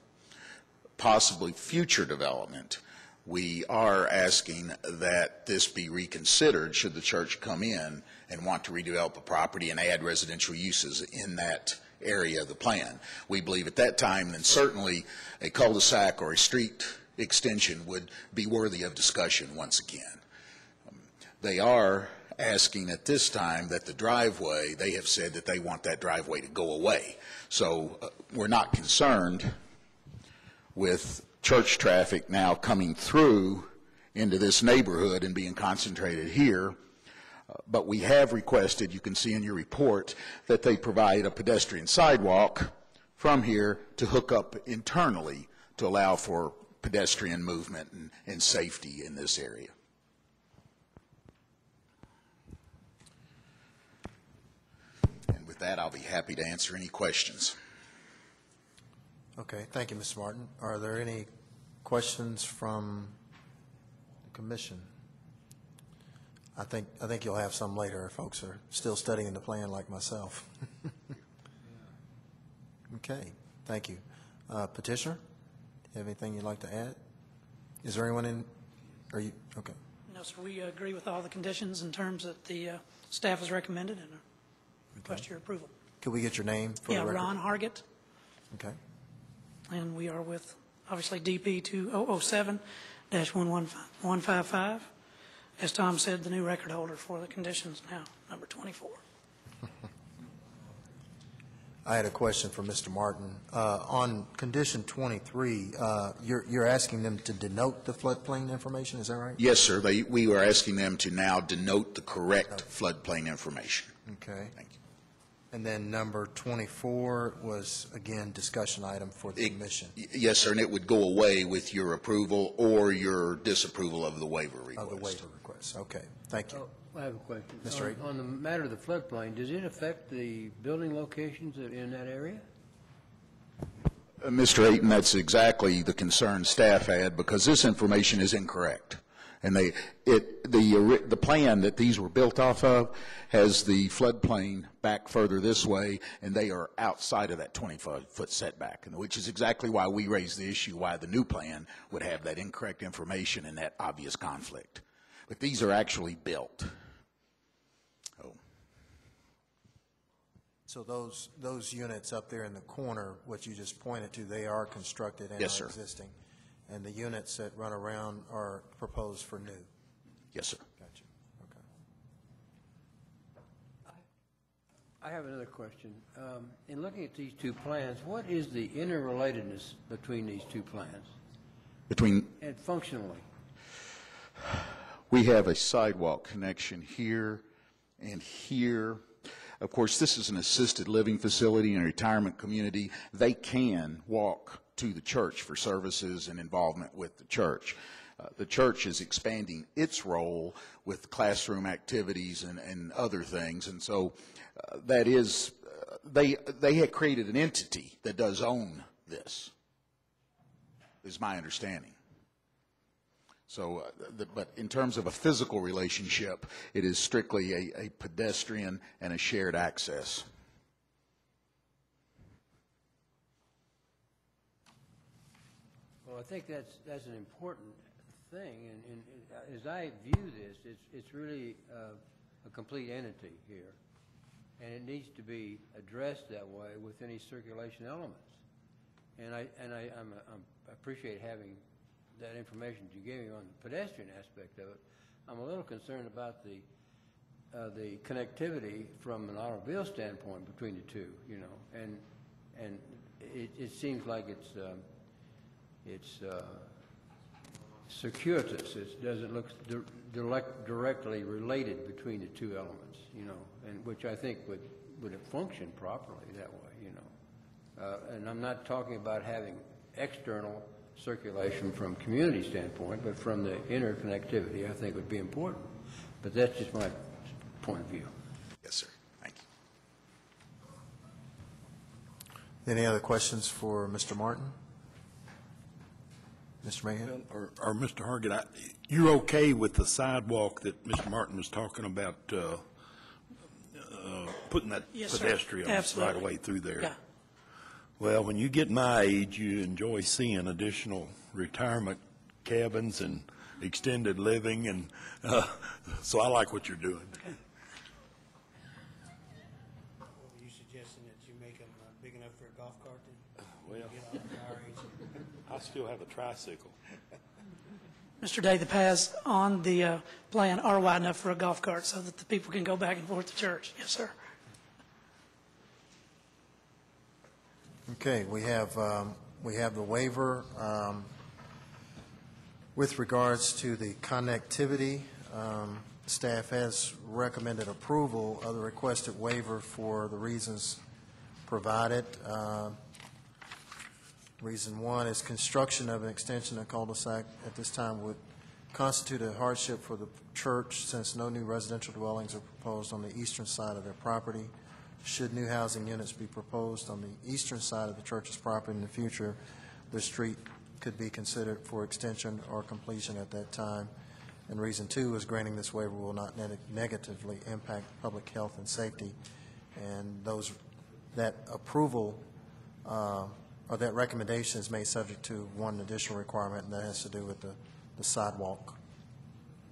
[SPEAKER 10] possibly future development, we are asking that this be reconsidered should the church come in and want to redevelop a property and add residential uses in that area of the plan. We believe at that time, then certainly a cul-de-sac or a street extension would be worthy of discussion once again. They are asking at this time that the driveway, they have said that they want that driveway to go away. So we're not concerned with church traffic now coming through into this neighborhood and being concentrated here. But we have requested, you can see in your report, that they provide a pedestrian sidewalk from here to hook up internally to allow for pedestrian movement and safety in this area. And with that, I'll be happy to answer any questions.
[SPEAKER 1] Okay, thank you, Mr. Martin. Are there any questions from the commission? I think you'll have some later if folks are still studying the plan like myself. Okay, thank you. Petitioner, do you have anything you'd like to add? Is there anyone in, are you, okay.
[SPEAKER 3] No, sir, we agree with all the conditions and terms that the staff has recommended and request your approval.
[SPEAKER 1] Could we get your name for the record?
[SPEAKER 3] Ron Hargett.
[SPEAKER 1] Okay.
[SPEAKER 3] And we are with, obviously, DP 2007-11155. As Tom said, the new record holder for the conditions now, number 24.
[SPEAKER 1] I had a question for Mr. Martin. On condition 23, you're asking them to denote the floodplain information, is that right?
[SPEAKER 10] Yes, sir. We are asking them to now denote the correct floodplain information.
[SPEAKER 1] Okay.
[SPEAKER 10] Thank you.
[SPEAKER 1] And then number 24 was, again, discussion item for the commission.
[SPEAKER 10] Yes, sir, and it would go away with your approval or your disapproval of the waiver request.
[SPEAKER 1] Of the waiver request. Okay, thank you.
[SPEAKER 11] I have a question.
[SPEAKER 1] Mr. Ayton?
[SPEAKER 11] On the matter of the floodplain, does it affect the building locations in that area?
[SPEAKER 10] Mr. Ayton, that's exactly the concern staff had, because this information is incorrect. And the plan that these were built off of has the floodplain back further this way, and they are outside of that 25-foot setback, which is exactly why we raised the issue why the new plan would have that incorrect information and that obvious conflict. But these are actually built.
[SPEAKER 1] So those units up there in the corner, what you just pointed to, they are constructed and
[SPEAKER 10] Yes,
[SPEAKER 1] are
[SPEAKER 10] sir.
[SPEAKER 1] existing? And the units that run around are proposed for new?
[SPEAKER 10] Yes, sir.
[SPEAKER 1] Gotcha. Okay.
[SPEAKER 11] I have another question. In looking at these two plans, what is the interrelatedness between these two plans? And functionally?
[SPEAKER 10] We have a sidewalk connection here and here. Of course, this is an assisted living facility and a retirement community. They can walk to the church for services and involvement with the church. The church is expanding its role with classroom activities and other things, and so that is, they had created an entity that does own this, is my understanding. So, but in terms of a physical relationship, it is strictly a pedestrian and a shared access.
[SPEAKER 11] Well, I think that's an important thing, and as I view this, it's really a complete entity here, and it needs to be addressed that way with any circulation elements. And I appreciate having that information that you gave me on the pedestrian aspect of it. I'm a little concerned about the connectivity from an automobile standpoint between the two, you know, and it seems like it's circuitous. It doesn't look directly related between the two elements, you know, and which I think would function properly that way, you know. And I'm not talking about having external circulation from community standpoint, but from the interconnectivity, I think would be important. But that's just my point of view.
[SPEAKER 9] Yes, sir. Thank you.
[SPEAKER 1] Any other questions for Mr. Martin? Mr. Mahan?
[SPEAKER 2] Or Mr. Hargett, you're okay with the sidewalk that Mr. Martin was talking about, putting that
[SPEAKER 3] Yes, sir.
[SPEAKER 2] pedestrian
[SPEAKER 3] Absolutely.
[SPEAKER 2] right away through there?
[SPEAKER 3] Yeah.
[SPEAKER 2] Well, when you get my age, you enjoy seeing additional retirement cabins and extended living, and so I like what you're doing.
[SPEAKER 3] Okay.
[SPEAKER 14] Are you suggesting that you make them big enough for a golf cart then?
[SPEAKER 2] Well,
[SPEAKER 14] Get off our age?
[SPEAKER 2] I still have a tricycle.
[SPEAKER 3] Mr. Day, the paths on the plan are wide enough for a golf cart so that the people can go back and forth to church. Yes, sir.
[SPEAKER 1] Okay, we have the waiver with regards to the connectivity. Staff has recommended approval of the requested waiver for the reasons provided. Reason one is construction of an extension of cul-de-sac at this time would constitute a hardship for the church since no new residential dwellings are proposed on the eastern side of their property. Should new housing units be proposed on the eastern side of the church's property in the future, the street could be considered for extension or completion at that time. And reason two is granting this waiver will not negatively impact public health and safety. And that approval or that recommendation is made subject to one additional requirement, and that has to do with the sidewalk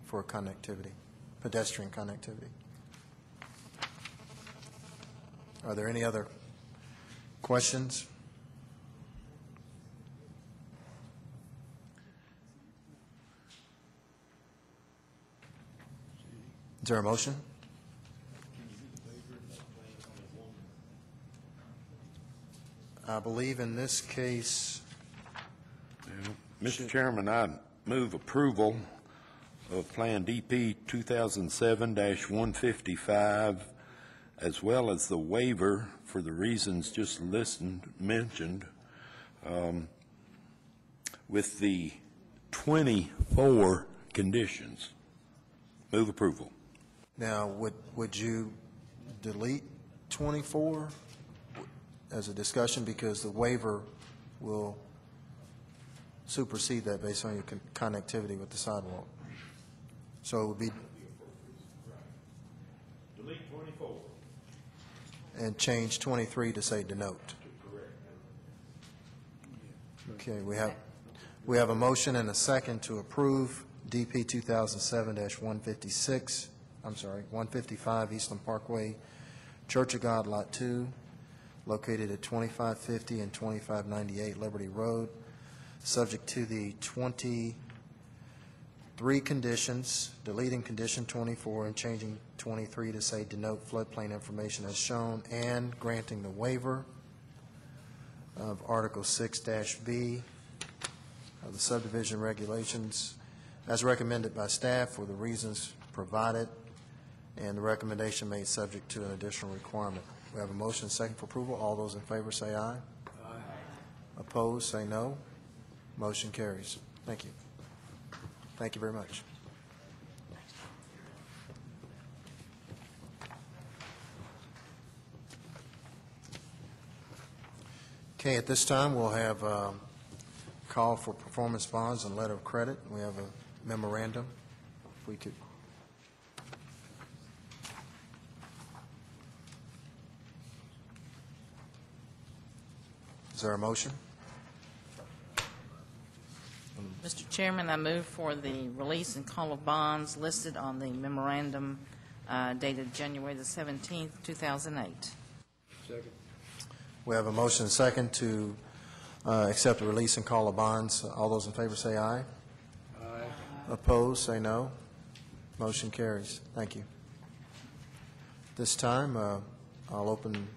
[SPEAKER 1] for connectivity, pedestrian connectivity. Are there any other questions? Is there a motion? I believe in this case,
[SPEAKER 2] Mr. Chairman, I move approval of Plan DP 2007-155, as well as the waiver for the reasons just mentioned, with the 24 conditions. Move approval.
[SPEAKER 1] now, would you delete 24 as a discussion, because the waiver will supersede that based on your connectivity with the sidewalk? So it would be,
[SPEAKER 2] Delete 24.
[SPEAKER 1] and change 23 to say denote. Okay, we have a motion and a second to approve DP 2007-156, 155 Eastland Parkway, Church of God, Lot 2, located at 2550 and 2598 Liberty Road, subject to the 23 conditions, deleting condition 24 and changing 23 to say denote floodplain information as shown, and granting the waiver of Article 6-B of the subdivision regulations as recommended by staff for the reasons provided, and the recommendation made subject to an additional requirement. We have a motion and second for approval. All those in favor say aye. Aye. Opposed, say no. Motion carries. Thank you. Thank you very much. Okay, at this time, we'll have a call for performance bonds and letter of credit. We have a memorandum. If we could. Is there a motion?
[SPEAKER 4] Mr. Chairman, I move for the release and call of bonds listed on the memorandum dated January the 17th, 2008.
[SPEAKER 11] Second.
[SPEAKER 1] We have a motion and second to accept the release and call of bonds. All those in favor say aye.
[SPEAKER 11] Aye.
[SPEAKER 1] Opposed, say no. Motion carries. Thank you. This time, I'll open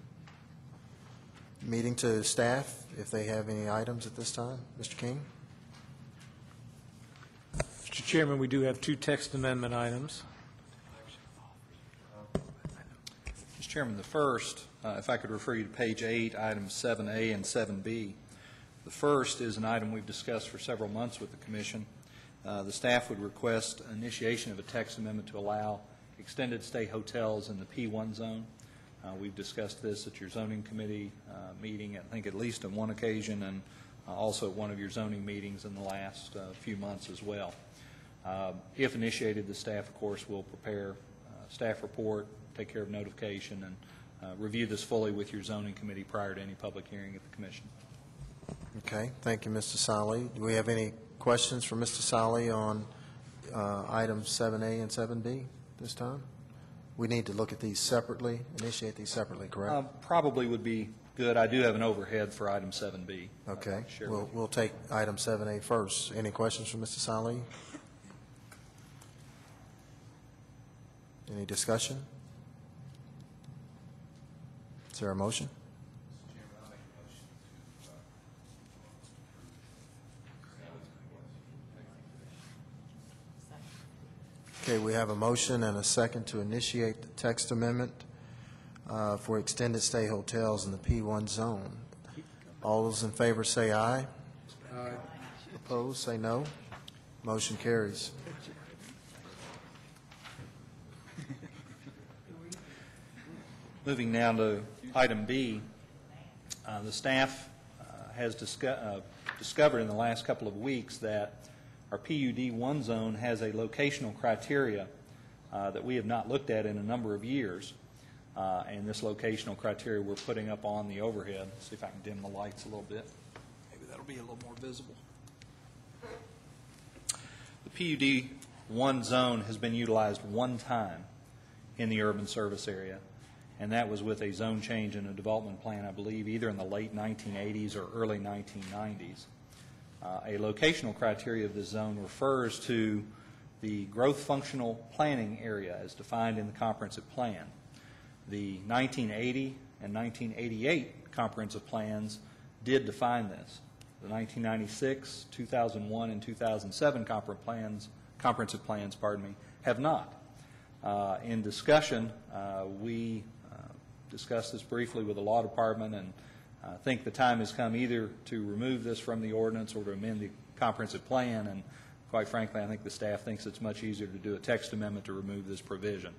[SPEAKER 1] meeting to staff if they have any items at this time. Mr. King?
[SPEAKER 21] Mr. Chairman, we do have two text amendment items.
[SPEAKER 20] Mr. Chairman, the first, if I could refer you to page 8, items 7A and 7B. The first is an item we've discussed for several months with the Commission. The staff would request initiation of a text amendment to allow extended stay hotels in the P1 zone. We've discussed this at your zoning committee meeting, I think at least on one occasion, and also at one of your zoning meetings in the last few months as well. If initiated, the staff, of course, will prepare a staff report, take care of notification, and review this fully with your zoning committee prior to any public hearing at the Commission.
[SPEAKER 1] Okay, thank you, Mr. Solly. Do we have any questions for Mr. Solly on items 7A and 7B this time? We need to look at these separately, initiate these separately, correct?
[SPEAKER 20] Probably would be good. I do have an overhead for item 7B.
[SPEAKER 1] Okay, we'll take item 7A first. Any questions for Mr. Solly? Any discussion? Is there a motion? Okay, we have a motion and a second to initiate the text amendment for extended stay hotels in the P1 zone. All those in favor say aye. Aye. Opposed, say no. Motion carries.
[SPEAKER 20] Moving now to item B, the staff has discovered in the last couple of weeks that our PUD1 zone has a locational criteria that we have not looked at in a number of years. And this locational criteria we're putting up on the overhead. Let's see if I can dim the lights a little bit. Maybe that'll be a little more visible. The PUD1 zone has been utilized one time in the urban service area, and that was with a zone change in a development plan, I believe, either in the late 1980s or early 1990s. A locational criteria of this zone refers to the growth functional planning area as defined in the comprehensive plan. The 1980 and 1988 comprehensive plans did define this. The 1996, 2001, and 2007 comprehensive plans, have not. In discussion, we discussed this briefly with the law department, and I think the time has come either to remove this from the ordinance or to amend the comprehensive plan, and quite frankly, I think the staff thinks it's much easier to do a text amendment to remove this provision.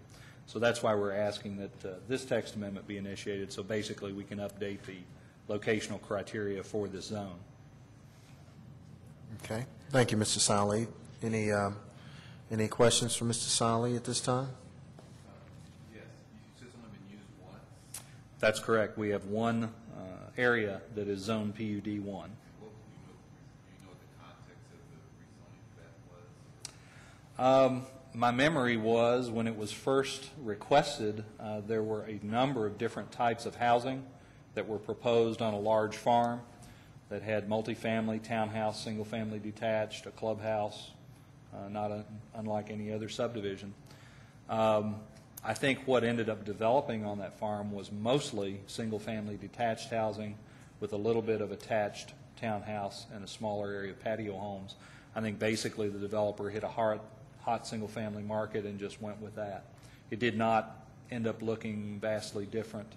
[SPEAKER 20] So that's why we're asking that this text amendment be initiated, so basically we can update the locational criteria for this zone.
[SPEAKER 1] Okay. Thank you, Mr. Solly. Any questions for Mr. Solly at this time?
[SPEAKER 8] Yes. You said something been used once?
[SPEAKER 20] That's correct. We have one area that is zone PUD1.
[SPEAKER 8] Do you know what the context of the rezoning that was?
[SPEAKER 20] My memory was when it was first requested, there were a number of different types of housing that were proposed on a large farm that had multifamily, townhouse, single-family detached, a clubhouse, unlike any other subdivision. I think what ended up developing on that farm was mostly single-family detached housing with a little bit of attached townhouse and a smaller area of patio homes. I think basically the developer hit a hot single-family market and just went with that. It did not end up looking vastly different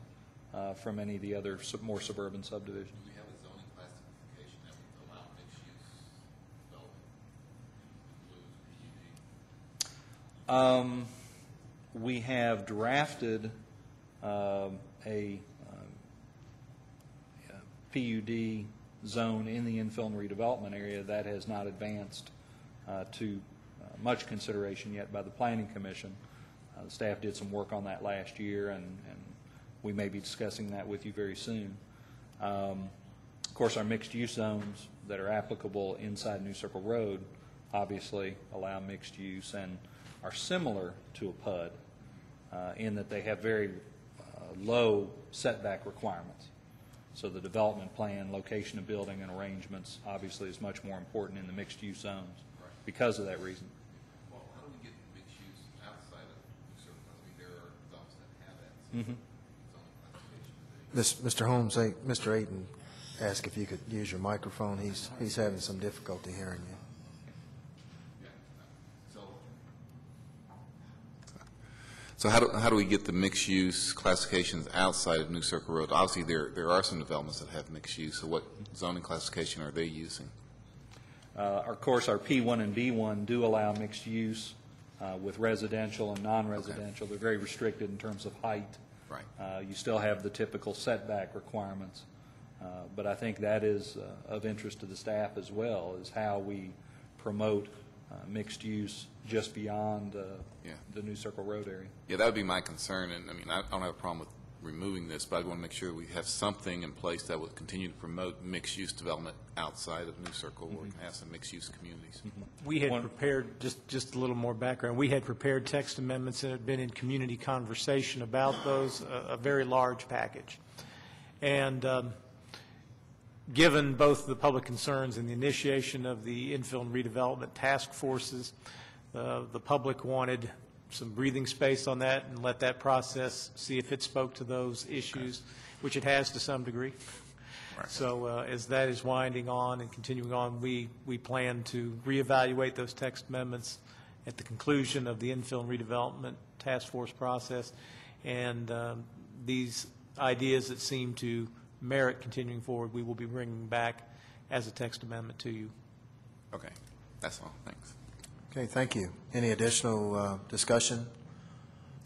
[SPEAKER 20] from any of the other more suburban subdivisions.
[SPEAKER 8] Do we have a zoning classification that would allow mixed-use development?
[SPEAKER 20] We have drafted a PUD zone in the infill and redevelopment area that has not advanced to much consideration yet by the Planning Commission. The staff did some work on that last year, and we may be discussing that with you very soon. Of course, our mixed-use zones that are applicable inside New Circle Road obviously allow mixed use and are similar to a PUD in that they have very low setback requirements. So the development plan, location of building, and arrangements obviously is much more important in the mixed-use zones because of that reason.
[SPEAKER 8] Well, how do we get mixed use outside of New Circle? I mean, there are zones that have that.
[SPEAKER 1] Mr. Holmes, Mr. Ayton asked if you could use your microphone. He's having some difficulty hearing you.
[SPEAKER 7] So how do we get the mixed-use classifications outside of New Circle Road? Obviously, there are some developments that have mixed use, so what zoning classification are they using?
[SPEAKER 20] Of course, our P1 and B1 do allow mixed use with residential and non-residential. They're very restricted in terms of height.
[SPEAKER 7] Right.
[SPEAKER 20] You still have the typical setback requirements. But I think that is of interest to the staff as well, is how we promote mixed use just beyond the New Circle Road area.
[SPEAKER 7] Yeah, that would be my concern, and I mean, I don't have a problem with removing this, but I want to make sure we have something in place that will continue to promote mixed-use development outside of New Circle, where we can have some mixed-use communities.
[SPEAKER 21] We had prepared, just a little more background, we had prepared text amendments and had been in community conversation about those, a very large package. And given both the public concerns and the initiation of the infill and redevelopment task forces, the public wanted some breathing space on that and let that process see if it spoke to those issues, which it has to some degree. Right. So as that is winding on and continuing on, we plan to reevaluate those text amendments at the conclusion of the infill and redevelopment task force process. And these ideas that seem to merit continuing forward, we will be bringing back as a text amendment to you.
[SPEAKER 7] Okay. That's all. Thanks.
[SPEAKER 1] Okay, thank you. Any additional discussion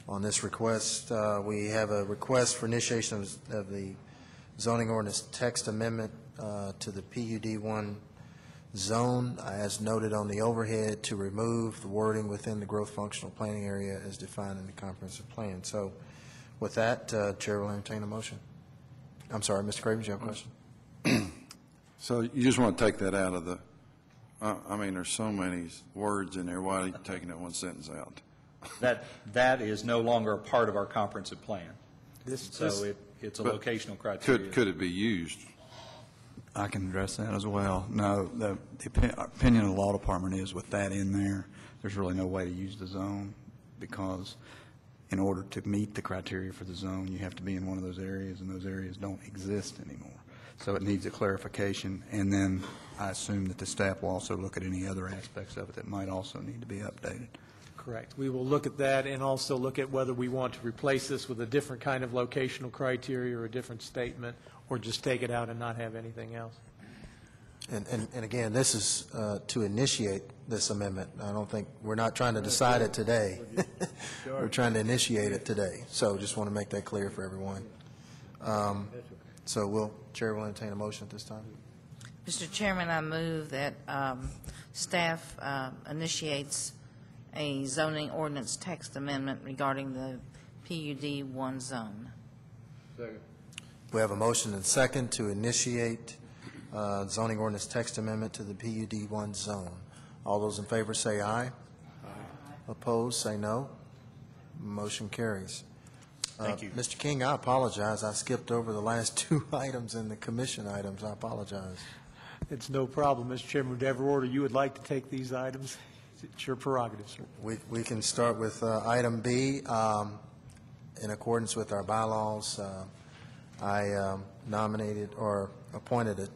[SPEAKER 1] on this request? We have a request for initiation of the zoning ordinance text amendment to the PUD1 zone, as noted on the overhead, to remove the wording within the growth functional planning area as defined in the comprehensive plan. So with that, Chair will entertain a motion. I'm sorry, Mr. Cravens, you have a question?
[SPEAKER 8] So you just want to take that out of the, I mean, there's so many words in there. Why are you taking that one sentence out?
[SPEAKER 20] That is no longer a part of our comprehensive plan. It's a locational criteria.
[SPEAKER 8] Could it be used?
[SPEAKER 13] I can address that as well. No, the opinion of the law department is with that in there, there's really no way to use the zone, because in order to meet the criteria for the zone, you have to be in one of those areas, and those areas don't exist anymore. So it needs a clarification, and then I assume that the staff will also look at any other aspects of it that might also need to be updated.
[SPEAKER 21] Correct. We will look at that and also look at whether we want to replace this with a different kind of locational criteria or a different statement, or just take it out and not have anything else.
[SPEAKER 1] And again, this is to initiate this amendment. I don't think, we're not trying to decide it today. We're trying to initiate it today. So just want to make that clear for everyone. So Chair will entertain a motion at this time.
[SPEAKER 4] Mr. Chairman, I move that staff initiates a zoning ordinance text amendment regarding the PUD1 zone.
[SPEAKER 1] Second. We have a motion and second to initiate zoning ordinance text amendment to the PUD1 zone. All those in favor say aye. Aye. Opposed, say no. Motion carries.
[SPEAKER 21] Thank you.
[SPEAKER 1] Mr. King, I apologize. I skipped over the last two items in the commission items. I apologize.
[SPEAKER 21] It's no problem, Mr. Chairman. Whatever order you would like to take these items, it's your prerogative, sir.
[SPEAKER 1] We can start with item B. In accordance with our bylaws, I nominated or appointed a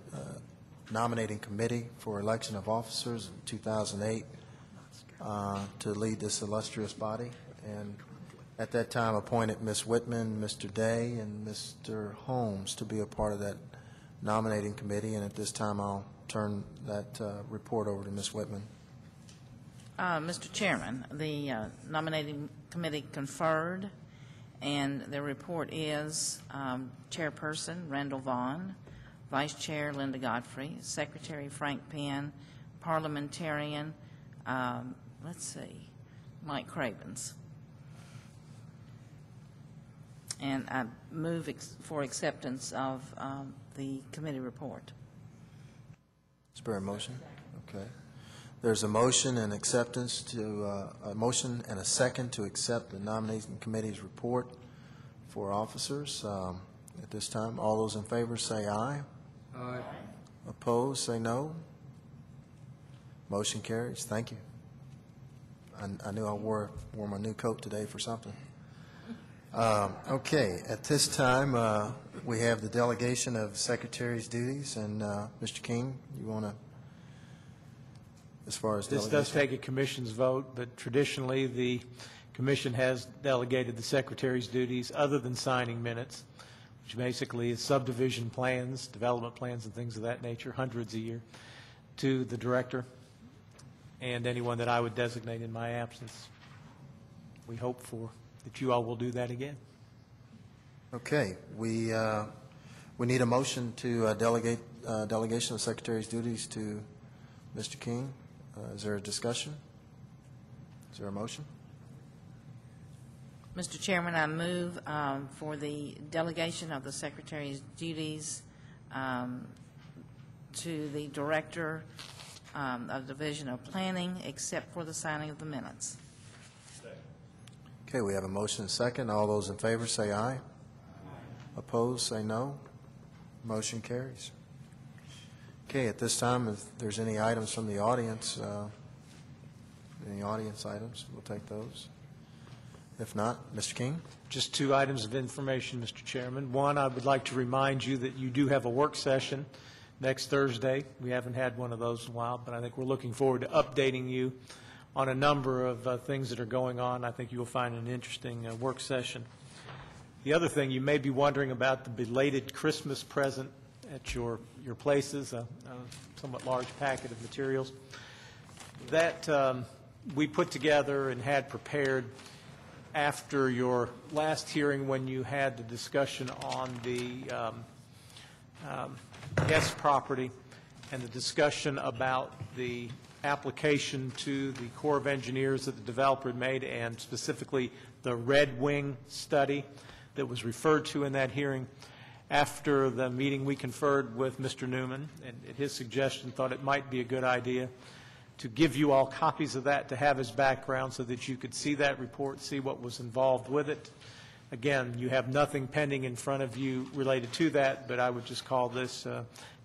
[SPEAKER 1] nominating committee for election of officers in 2008 to lead this illustrious body. And at that time, appointed Ms. Whitman, Mr. Day, and Mr. Holmes to be a part of that nominating committee. And at this time, I'll turn that report over to Ms. Whitman.
[SPEAKER 4] Mr. Chairman, the nominating committee conferred, and their report is Chairperson Randall Vaughn, Vice Chair Linda Godfrey, Secretary Frank Penn, Parliamentarian, Mike Cravens. And I move for acceptance of the committee report.
[SPEAKER 1] Is there a motion? Okay. There's a motion and acceptance to a motion and a second to accept the nominating committee's report for officers. At this time, all those in favor say aye. Aye. Opposed, say no. Motion carries. Thank you. I knew I wore my new coat today for something. Okay, at this time, we have the delegation of Secretary's duties, and Mr. King, you want to, as far as
[SPEAKER 21] this
[SPEAKER 1] delegation?
[SPEAKER 21] does take a commission's vote, but traditionally the Commission has delegated the Secretary's duties, other than signing minutes, which basically is subdivision plans, development plans, and things of that nature, hundreds a year, to the Director and anyone that I would designate in my absence. We hope that you all will do that again.
[SPEAKER 1] Okay, we need a motion to delegation of Secretary's duties to Mr. King. Is there a discussion? Is there a motion?
[SPEAKER 4] Mr. Chairman, I move for the delegation of the Secretary's duties to the Director of Division of Planning, except for the signing of the minutes.
[SPEAKER 1] Okay, we have a motion and a second. All those in favor say aye. Opposed, say no. Motion carries. Okay, at this time, if there's any items from the audience, any audience items, we'll take those. If not, Mr. King?
[SPEAKER 21] Just 2 items of information, Mr. Chairman. One, I would like to remind you that you do have a work session next Thursday. We haven't had one of those in a while, but I think we're looking forward to updating you on a number of things that are going on. I think you will find an interesting work session. The other thing, you may be wondering about the belated Christmas present at your places, a somewhat large packet of materials that we put together and had prepared after your last hearing when you had the discussion on the guest property and the discussion about the application to the Corps of Engineers that the developer had made, and specifically the Red Wing study that was referred to in that hearing. After the meeting, we conferred with Mr. Newman, and at his suggestion thought it might be a good idea to give you all copies of that to have as background so that you could see that report, see what was involved with it. Again, you have nothing pending in front of you related to that, but I would just call this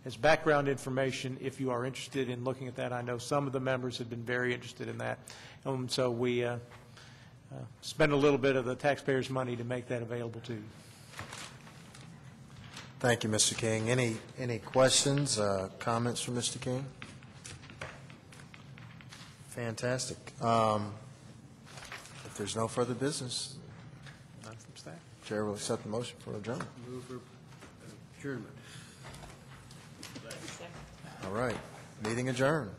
[SPEAKER 21] as background information if you are interested in looking at that. I know some of the members have been very interested in that. So we spend a little bit of the taxpayers' money to make that available to you.
[SPEAKER 1] Thank you, Mr. King. Any questions, comments from Mr. King? Fantastic. If there's no further business, Chair will accept the motion for adjournment.
[SPEAKER 11] Move for adjournment.
[SPEAKER 1] All right. Meeting adjourned.